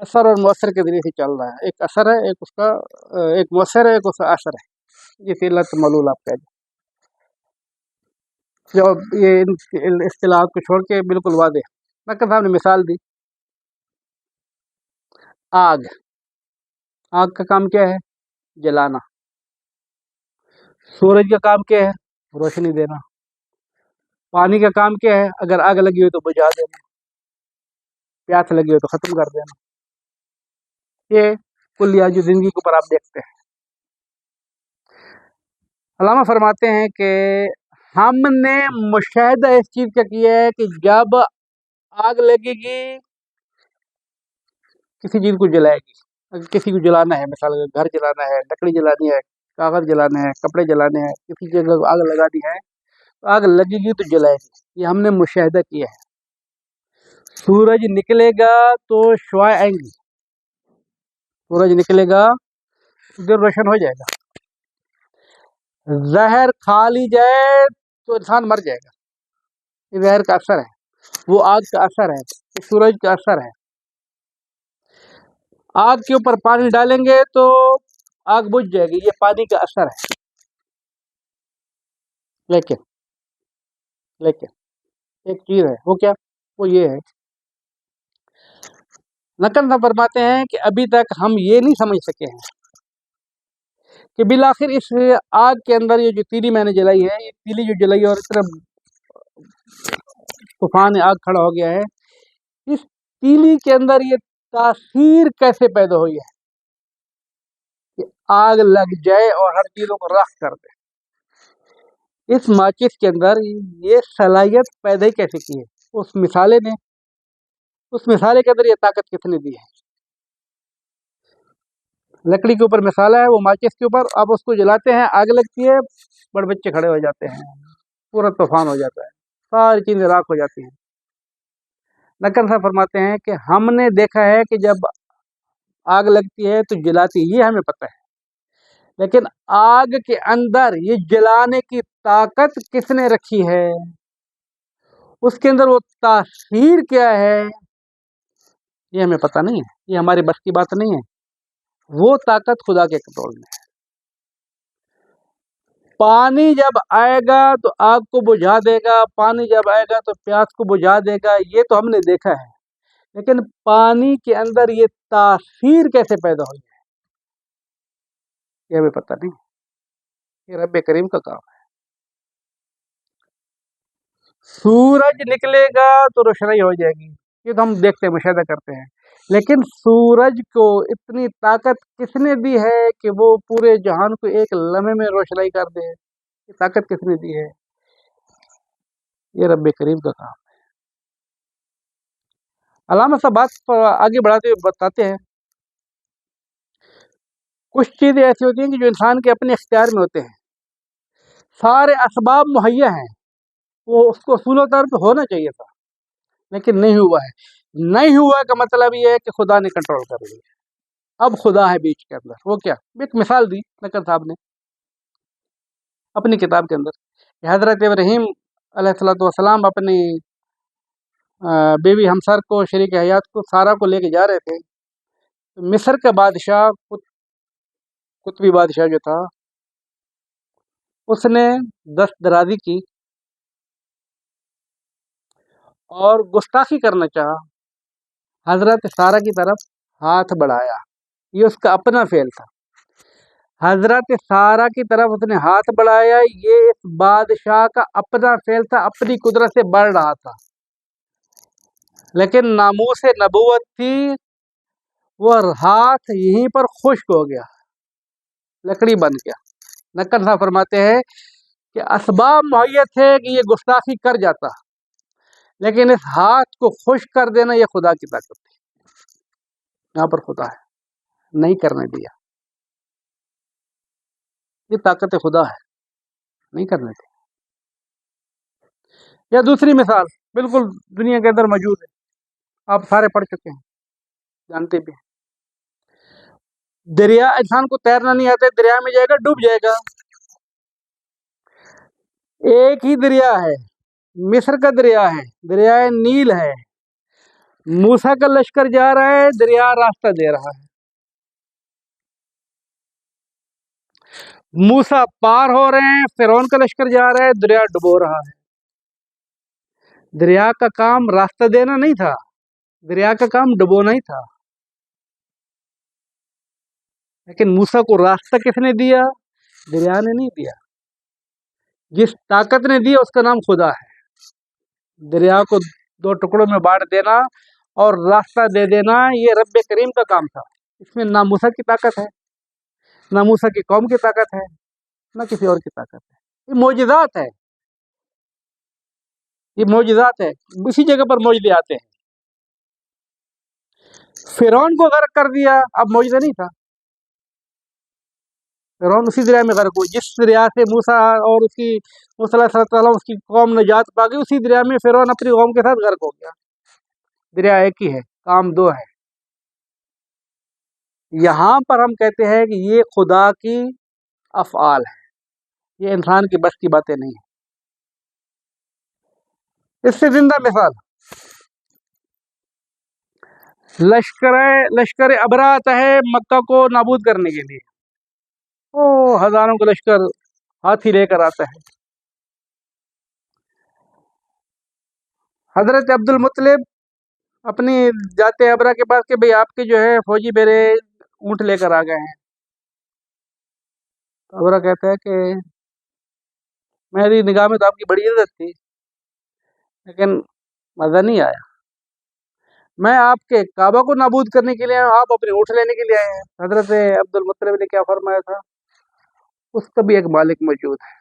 اثر اور مؤثر کے ذریعے سے چل رہا ہے. ایک اثر ہے، ایک اس کا ایک مؤثر ہے، ایک اس کا اثر ہے. یہ علت معلول آپ کہہ دیں. جو یہ اصطلاحات کو چھوڑ کے بالکل واضح نکن صاحب نے مثال دی. آگ کا کام کیا ہے؟ جلانا. سورج کا کام کیا ہے؟ روشنی دینا. پانی کا کام کیا ہے؟ اگر آگ لگی ہو تو بجھا دینا، پیاس لگی ہو تو ختم کر دینا. ये कुलिया जो जिंदगी के ऊपर आप देखते हैं। अल्लामा फरमाते हैं कि हमने मुशाहिदा इस चीज़ का किया है कि जब आग लगेगी, किसी चीज़ को जलाएगी, अगर किसी को जलाना है, मिसाल घर जलाना है, लकड़ी जलानी है, कागज़ जलाना है, कपड़े जलाने हैं, किसी जगह को आग लगानी है, तो आग लगेगी तो जलाएगी। ये हमने मुशाहिदा किया है। सूरज निकलेगा तो शुआएं आएंगी, सूरज निकलेगा तो दिन रोशन हो जाएगा। जहर खा ली जाए तो इंसान मर जाएगा, ये जहर का असर है, वो आग का असर है, ये सूरज का असर है। आग के ऊपर पानी डालेंगे तो आग बुझ जाएगी, ये पानी का असर है। लेकिन लेकिन एक चीज है, वो क्या? वो ये है, नकल फरमाते हैं कि अभी तक हम ये नहीं समझ सके हैं कि बिलाखिर इस आग के अंदर ये जो तीली मैंने जलाई है, ये तीली जो जलाई और इस तरह तूफान आग खड़ा हो गया है, इस तीली के अंदर ये तासीर कैसे पैदा हुई है कि आग लग जाए और हर चीजों को राख कर दे। इस माचिस के अंदर ये सलाहियत पैदा ही कैसे की है? उस मिसाले ने, उस मिसाले के अंदर ये ताकत किसने दी है? लकड़ी के ऊपर मिसाला है, वो माचिस के ऊपर, आप उसको जलाते हैं, आग लगती है, बड़े बच्चे खड़े हो जाते हैं, पूरा तूफान हो जाता है, सारी चीजें राख हो जाती हैं। नकल साहब फरमाते हैं कि हमने देखा है कि जब आग लगती है तो जलाती, ये हमें पता है, लेकिन आग के अंदर ये जलाने की ताकत किसने रखी है, उसके अंदर वो तासीर क्या है, ये हमें पता नहीं है, ये हमारी बस की बात नहीं है। वो ताकत खुदा के कंट्रोल में है। पानी जब आएगा तो आग को बुझा देगा, पानी जब आएगा तो प्यास को बुझा देगा, ये तो हमने देखा है, लेकिन पानी के अंदर ये तासीर कैसे पैदा हुई है, ये हमें पता नहीं, ये रब्बे करीम का काम है। सूरज निकलेगा तो रोशनाई हो जाएगी, ये तो हम देखते हैं, मुशाहिदा करते हैं, लेकिन सूरज को इतनी ताकत किसने दी है कि वो पूरे जहान को एक लम्हे में रोशनाई कर दे? ये ताकत किसने दी है? ये रब्बे करीम का काम है। अल्लामा साहब बात आगे बढ़ाते हुए बताते हैं, कुछ चीज़ें ऐसी होती हैं कि जो इंसान के अपने इख्तियार में होते हैं, सारे असबाब मुहैया हैं, वो उसको असूल तौर पर होना चाहिए था, लेकिन नहीं हुआ है। नहीं हुआ का मतलब ये है कि खुदा ने कंट्रोल कर लिया, अब खुदा है बीच के अंदर। वो क्या? एक मिसाल दी नकल साहब ने अपनी किताब के अंदर। हज़रत इब्राहीम अलैहिस्सलाम अपनी बीवी हमसर को, शरीक हयात को, सारा को लेके जा रहे थे, तो मिस्र का बादशाह, कुतबी बादशाह जो था, उसने दस्त दराजी की और गुस्ताखी करना चाहा, हजरत सारा की तरफ हाथ बढ़ाया, ये उसका अपना फेल था। हजरत सारा की तरफ उसने हाथ बढ़ाया, ये इस बादशाह का अपना फेल था, अपनी कुदरत से बढ़ रहा था, लेकिन नामूस नबूवत थी, वो हाथ यहीं पर खुश्क हो गया, लकड़ी बन गया। नक्कल साहब फरमाते हैं कि असबाब मुहैया थे कि ये गुस्ताखी कर जाता, लेकिन इस हाथ को खुश कर देना ये खुदा की ताकत थी। यहाँ पर खुदा है, नहीं करने दिया, ये ताकत खुदा है, नहीं करने दी। या दूसरी मिसाल बिल्कुल दुनिया के अंदर मौजूद है, आप सारे पढ़ चुके हैं, जानते भी हैं। दरिया, इंसान को तैरना नहीं आता, दरिया में जाएगा डूब जाएगा। एक ही दरिया है, मिस्र का दरिया है, दरिया नील है, मूसा का लश्कर जा रहा है, दरिया रास्ता दे रहा है, मूसा पार हो रहे हैं, फिरौन का लश्कर जा रहा है, दरिया डुबो रहा है। दरिया का काम रास्ता देना नहीं था, दरिया का काम डुबोना ही था, लेकिन मूसा को रास्ता किसने दिया? दरिया ने नहीं दिया। जिस ताकत ने दिया उसका नाम खुदा है। दरिया को दो टुकड़ों में बांट देना और रास्ता दे देना, ये रब्बे करीम का काम था, इसमें ना मूसा की ताकत है, ना मूसा की कौम की ताकत है, ना किसी और की ताकत है। ये मोजज़ात है, ये मोजज़ात है। इसी जगह पर मोजज़े आते हैं। फ़िरौन को गर्क कर दिया, अब मोजज़ा नहीं था। फ़िरौन उसी दरिया में गर्क हुआ जिस दरिया से मूसा और मूसा अलैहिस्सलाम उसकी कौम निजात पा गई, उसी दरिया में फ़िरौन अपनी कौम के साथ गर्क हो गया। दरिया एक ही है, काम दो है। यहाँ पर हम कहते हैं कि ये खुदा की अफ़आल है, ये इंसान की बस की बातें नहीं है। इससे जिंदा मिसाल लश्कर अबरा आता है मक्का को नाबूद करने के लिए। ओ हजारों का लश्कर हाथी लेकर आता है। हजरत अब्दुल मुत्तलिब अपनी जाते अबरा के पास कि भाई आपके जो है फौजी मेरे ऊँट लेकर आ गए हैं। तो अबरा कहता है कि मेरी निगाह में तो आपकी बड़ी इज्जत थी, लेकिन मज़ा नहीं आया। मैं आपके काबा को नाबूद करने के लिए आया हूं, आप अपने ऊँट लेने के लिए आए हैं। हजरत अब्दुल मुत्तलिब ने क्या फरमाया था, उसका भी एक मालिक मौजूद है।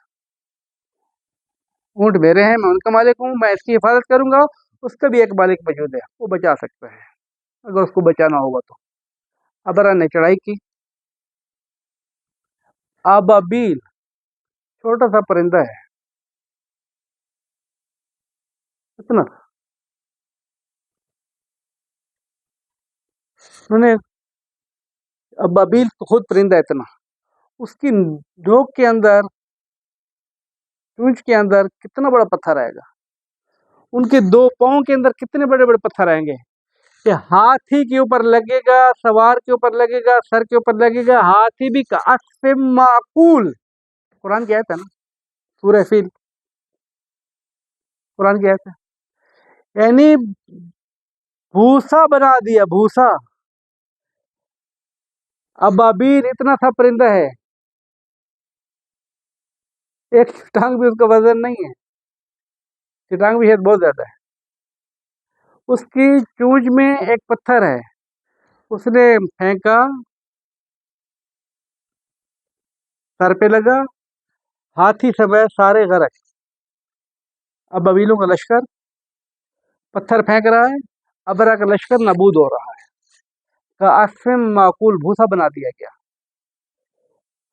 ऊँट मेरे हैं, मैं उनका मालिक हूँ, मैं इसकी हिफाजत करूंगा। उसका भी एक मालिक मौजूद है, वो बचा सकता है अगर उसको बचाना होगा तो। अबरा ने चढ़ाई की। आबाबील छोटा सा परिंदा है, इतना उन्होंने, अबाबील तो खुद परिंदा है इतना, उसकी नोक के अंदर, चूंच के अंदर कितना बड़ा पत्थर आएगा, उनके दो पाँव के अंदर कितने बड़े बड़े पत्थर आएंगे कि हाथी के ऊपर लगेगा, सवार के ऊपर लगेगा, सर के ऊपर लगेगा, हाथी भी का माकूल। कुरान की आयत है ना, सूरह फील, कुरान की आयत है। यानी भूसा बना दिया, भूसा। अबाबील इतना सा परिंदा है, एक टांग भी उसका वजन नहीं है, टांग भी है बहुत ज्यादा है। उसकी चूंच में एक पत्थर है, उसने फेंका, सर पे लगा, हाथी समेत सारे गरक। अबाबीलों का लश्कर पत्थर फेंक रहा है, अबरा का लश्कर नाबूद हो रहा है। का आसिम माकूल, भूसा बना दिया गया।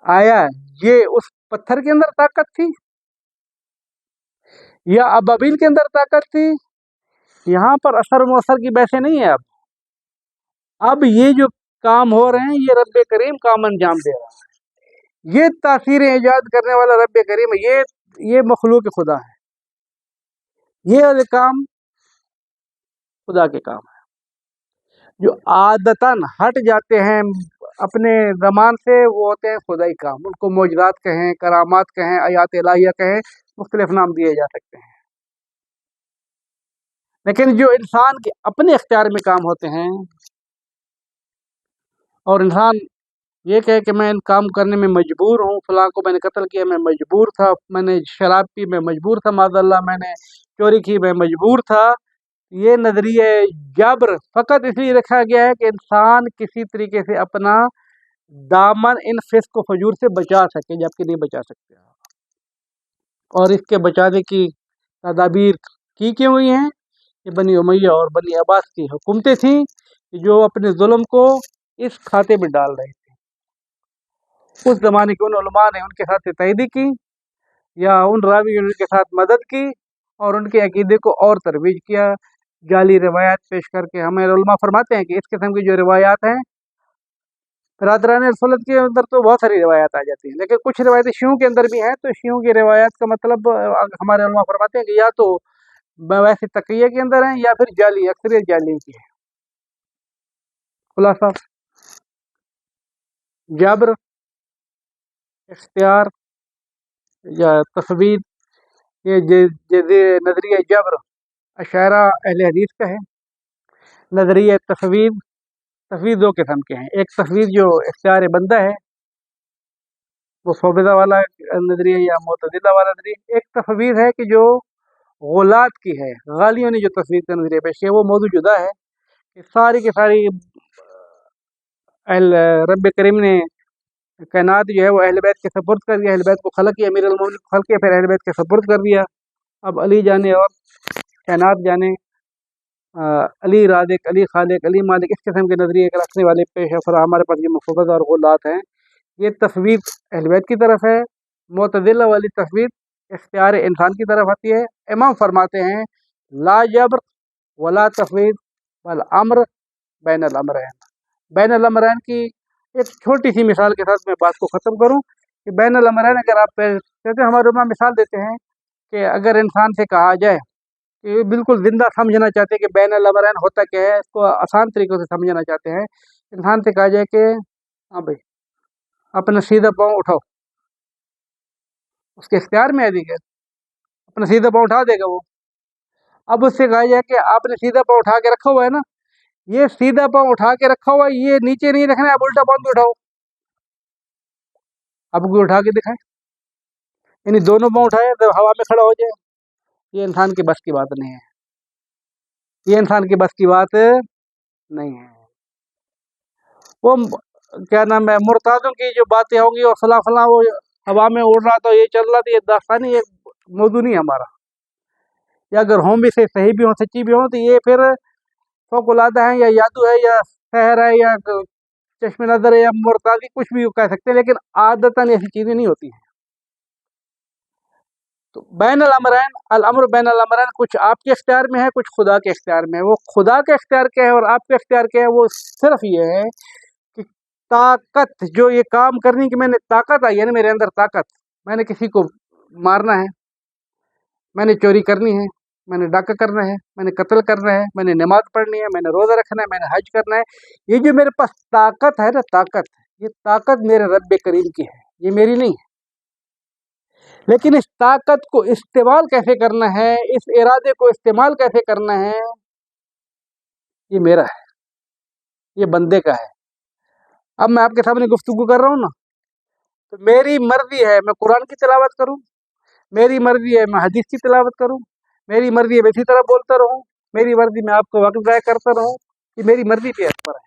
आया ये उस पत्थर के अंदर ताकत थी या अबाबील के अंदर ताकत थी? यहाँ पर असर मौसर की बहसें नहीं है। अब ये जो काम हो रहे हैं, ये रब्बे करीम काम अंजाम दे रहा है। ये तासीरें ईजाद करने वाला रब्बे करीम है, ये मखलूक खुदा है, ये काम खुदा के काम है। जो आदतन हट जाते हैं अपने ज़मान से, वो होते हैं खुदाई काम। उनको मौजज़ात कहें, करामात कहें, आयात इलाहिया कहें, मुख्तलिफ नाम दिए जा सकते हैं। लेकिन जो इंसान के अपने इख्तियार में काम होते हैं, और इंसान ये कहे कि मैं इन काम करने में मजबूर हूँ, फलां को मैंने कत्ल किया, मैं मजबूर था, मैंने शराब पी, मैं मजबूर था, माज़अल्लाह मैंने चोरी की, मैं मजबूर था, ये नज़रिया जब्र फ़कत इसलिए रखा गया है कि इंसान किसी तरीके से अपना दामन इन फिस्क व फजूर से बचा सके, जबकि नहीं बचा सकते। और इसके बचाने की तदाबीर की क्यों हुई हैं? ये बनी उमैया और बनी अब्बास की हुकूमतें थीं जो अपने जुल्म को इस खाते में डाल रही थी। उस ज़माने के उन उलमा ने उनके साथ तैदी की, या उन रावी ने उनके साथ मदद की, और उनके अकीदे को और तरवीज किया, जाली रिवायात पेश करके। हमें उलमा फरमाते हैं कि इस किस्म की जो रिवायात हैं, बरादरान रसूलत के अंदर तो बहुत सारी रिवायात आ जाती हैं, लेकिन कुछ रिवायतें शियों के अंदर भी हैं। तो शियों की रिवायात का मतलब हमारे उलमा फरमाते हैं कि या तो वैसे तकिया के अंदर है, या फिर जाली, अक्सर जाली की है। खुलासा, जब्र, इख्तियार या तस्वीर, ये नजरिया जब्र अशायरा अहले हदीस का है। नजरिया तस्वीर, तस्वीर दो किस्म के हैं। एक तस्वीर जो इख्तियार बंदा है, वो सोबेदा वाला नजरिया या मोतजिला वाला नजरिया। एक तस्वीर है कि जो गुलात की है, गालियों ने जो तस्वीर का नजरिया पेश किया, वो मौजूद जुदा है कि सारी की सारी रब करीम ने कायनात जो है वो अहल बैत के सपुर्द कर दिया, अहल बैत को खलक किया, अमीरुल मोमिनीन को खलक किया, फिर अहल बैत के सपुर्द कर दिया। अब अली जाने और कायनात जाने अली राज़िक, अली खालिक, अली मालिक, इस किस्म के नज़रिए के रखने वाले पेश अफरा हमारे पास ये मुफ़व्वज़ और गुलात हैं। ये तस्वीर अहल बैत की तरफ है। मुअतज़िला वाली तस्वीर इख्तियार इंसान की तरफ आती है। इमाम फरमाते हैं ला जब्र वला तफवीज़ वल अम्र बैनल अमरैन। बैनल अमरैन की एक छोटी सी मिसाल के साथ मैं बात को ख़त्म करूं कि बैनल अमरैन, अगर आप कहते हैं, हमारे उलमा मिसाल देते हैं कि अगर इंसान से कहा जाए कि बिल्कुल ज़िंदा समझना चाहते हैं कि बैनल अमरैन होता क्या है, इसको आसान तरीक़ों से समझना चाहते हैं। इंसान से कहा जाए कि हाँ भाई अपना सीधा पाँव उठाओ, उसके इख्तियार में है दी है, अपना सीधा पाँव उठा देगा वो। अब उससे कहा जाए कि आपने सीधा पाँव उठा के रखा हुआ है ना, ये सीधा पाँव उठा के रखा हुआ है, ये नीचे नहीं रखना है, आप उल्टा पाँव भी उठाओ। अब कोई उठा के दिखाए, यानी दोनों पाँव उठाए तो हवा में खड़ा हो जाए, ये इंसान की बस की बात नहीं है, ये इंसान की बस की बात नहीं है। वो क्या नाम है, मुर्तादों की जो बातें होंगी और फला फला वो हवा में उड़ रहा था, ये चल रहा था, ये दास्तानी एक मौजू नहीं हमारा। या अगर हों भी से सही भी हों, सच्ची भी हों, तो ये फिर फौकुलादा है या यादू है या सहर है या चश्मे नज़र है या मुर्तादी, कुछ भी कह सकते हैं, लेकिन आदतन ऐसी चीज़ें नहीं होती हैं। तो बैन अल अमरैन, अल अम्र बैन अल अमरैन, कुछ आपके इख्तियार में है, कुछ खुदा के इख्तियार में है। वो खुदा के इख्तियार क्या है और आपके इख्तियार क्या है, वो सिर्फ ये है कि ताकत, जो ये काम करने की मैंने ताकत आई है ना, मेरे अंदर ताकत, मैंने किसी को मारना है, मैंने चोरी करनी है, मैंने डाका करना है, मैंने कत्ल करना है, मैंने नमाज पढ़नी है, मैंने रोज़ा रखना है, मैंने हज करना है, ये जो मेरे पास ताकत है ना, ताकत, ये ताकत मेरे रब करीम की है, ये मेरी नहीं है। लेकिन इस ताकत को इस्तेमाल कैसे करना है, इस इरादे को इस्तेमाल कैसे करना है, ये मेरा है, ये बंदे का है। अब मैं आपके सामने गुफ्तगू कर रहा हूँ ना, तो मेरी मर्जी है मैं कुरान की तिलावत करूँ, मेरी मर्जी है मैं हदीस की तिलावत करूँ, मेरी मर्जी है मैं इसी तरह बोलता रहूँ, मेरी मर्जी मैं आपको वक्त ज़ाया करता रहूँ, ये मेरी मर्जी पे पर है।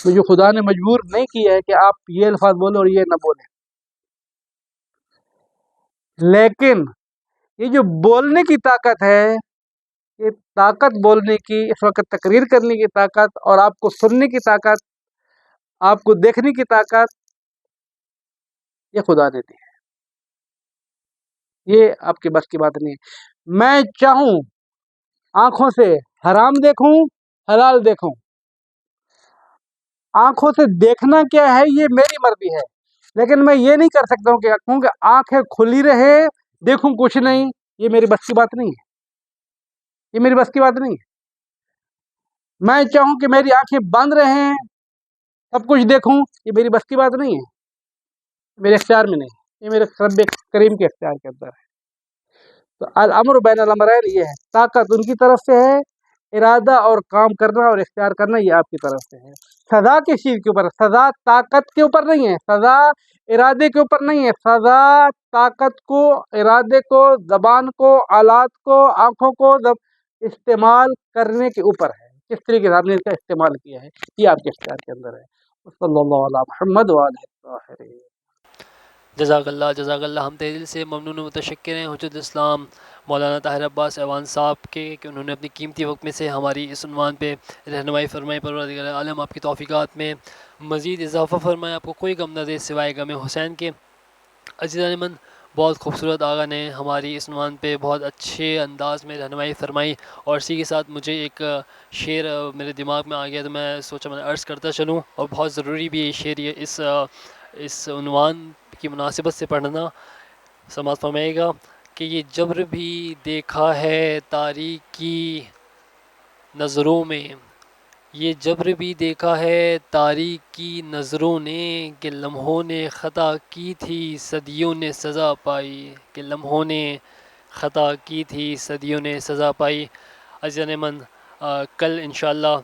मुझे खुदा ने मजबूर नहीं किया है कि आप ये अल्फाज बोलो और ये ना बोले। लेकिन ये जो बोलने की ताकत है, ये ताकत बोलने की, इस वक्त तकरीर करने की ताकत और आपको सुनने की ताकत, आपको देखने की ताकत, ये खुदा ने दी है, ये आपके बस की बात नहीं है। मैं चाहूँ आंखों से हराम देखूं, हलाल देखूं, आंखों से देखना क्या है ये मेरी मर्जी है, लेकिन मैं ये नहीं कर सकता हूँ कि कहूँ कि आंखें खुली रहे देखूं कुछ नहीं, ये मेरी बस की बात नहीं है, ये मेरी बस की बात नहीं है। मैं चाहूँ कि मेरी आंखें बंद रहें, सब कुछ देखूं, ये मेरी बस की बात नहीं है, मेरे इख्तियार में नहीं, ये मेरे रब करीम के इख्तियार के अंदर है। तो अल अम्र बैन अल अमरैन ये है, ताकत उनकी तरफ से है, इरादा और काम करना और इख्तियार करना ये आपकी तरफ से है। सज़ा किस चीज़ के ऊपर है? सज़ा ताकत के ऊपर नहीं है, सज़ा इरादे के ऊपर नहीं है, सज़ा ताकत को, इरादे को, ज़बान को, आलात को, आँखों को इस्तेमाल करने के ऊपर है। किस तरीके से आपने इसका इस्तेमाल किया है, ये आपके इख्तियार के अंदर है। सल्लल्लाहु अला मुहम्मद व आलिहि ताहिरीन। जज़ाकल्लाह। हम तहे दिल से ममनून मुतशक्किर हैं हुज्जत इस्लाम मौलाना ताहिर अब्बास ऐवान साहब के कि उन्होंने अपनी कीमती वक्त में से हमारी इस उन्वान पे रहनुमाई फरमाई। परवरदिगार आलम आपकी तौफ़ीक़ात में मज़ीद इजाफ़ा फरमाए, आपको कोई गम न दे सिवाय गम हुसैन के। अज़ीज़ान मन, बहुत खूबसूरत आगा ने हमारी इस उन्वान पे बहुत अच्छे अंदाज़ में रहनुमाई फरमाई, और इसी के साथ मुझे एक शेर मेरे दिमाग में आ गया, तो मैं सोचा मैं अर्ज़ करता चलूँ, और बहुत ज़रूरी भी ये शेर, ये इस उन्वान की मुनासिबत से पढ़ना। समाज फरमाइएगा कि ये जब्र भी देखा है तारीख की नज़रों में, ये जब्र भी देखा है तारीख की नज़रों ने, कि लम्हों ने ख़ता की थी सदियों ने सज़ा पाई, कि लम्हों ने ख़ता की थी सदियों ने सज़ा पाई। अज़ीज़ान मन, कल इंशाअल्लाह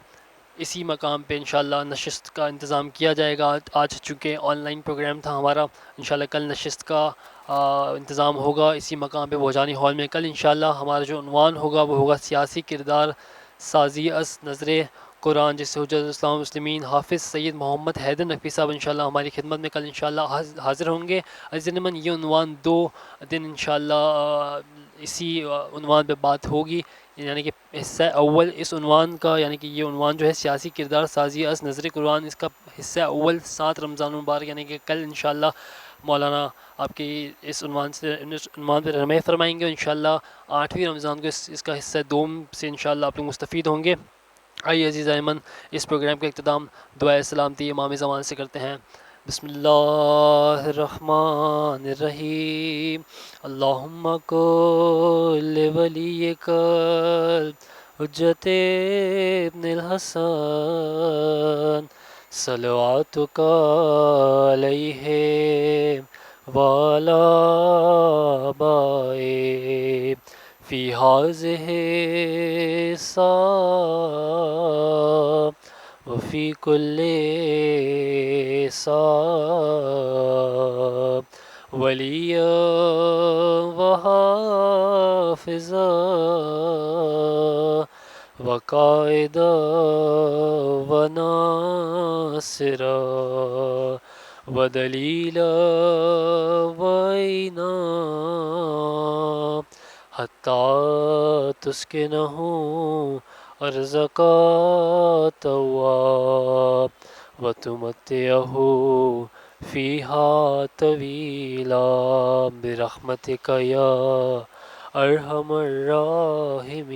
इसी मकाम पे इंशाअल्लाह नशिस्त का इंतज़ाम किया जाएगा। आज चूँकि ऑनलाइन प्रोग्राम था हमारा, इंशाअल्लाह कल नशिस्त का इंतज़ाम होगा इसी मकाम पे भोजानी हॉल में। कल इंशाअल्लाह हमारा जो उन्वान होगा वो होगा सियासी किरदार साजी अस नज़रे قرآن جیسے حجت اسلام مسلمین حافظ سید محمد حیدر نقوی صاحب انشاءاللہ ہماری خدمت میں کل انشاءاللہ حاضر ہوں گے. عزیزان من یہ عنوان 2 دن انشاءاللہ اسی عنوان پہ بات ہوگی، یعنی کہ حصہ اول اس عنوان کا، یعنی کہ یہ عنوان جو ہے سیاسی کردار سازی از نظر قرآن، اس کا حصہ اول 7 رمضان المبارک، یعنی کہ کل انشاءاللہ مولانا آپ کی اس عنوان پہ رہنمائی فرمائیں گے. انشاءاللہ 8ویں رمضان کو اس کا حصہ دوم سے انشاءاللہ آپ لوگ مستفید ہوں گے. آئیے عزیز ایمن اس پروگرام کا اختتام دعائے سلامتی امام زمان سے کرتے ہیں. بسم اللہ الرحمن الرحیم. اللہم کل ولیک حجت ابن الحسن صلواتک علیہ وعلی آبائہ فی ہذہ الساعة وفی کل ساعة ولیا وحافظا وقائدا وناصرا ودلیلا وعینا حتی تسکنہ ارزقا طوّا وتمتعہ فیہا طویلا برحمتک یا ارحم الراحمین.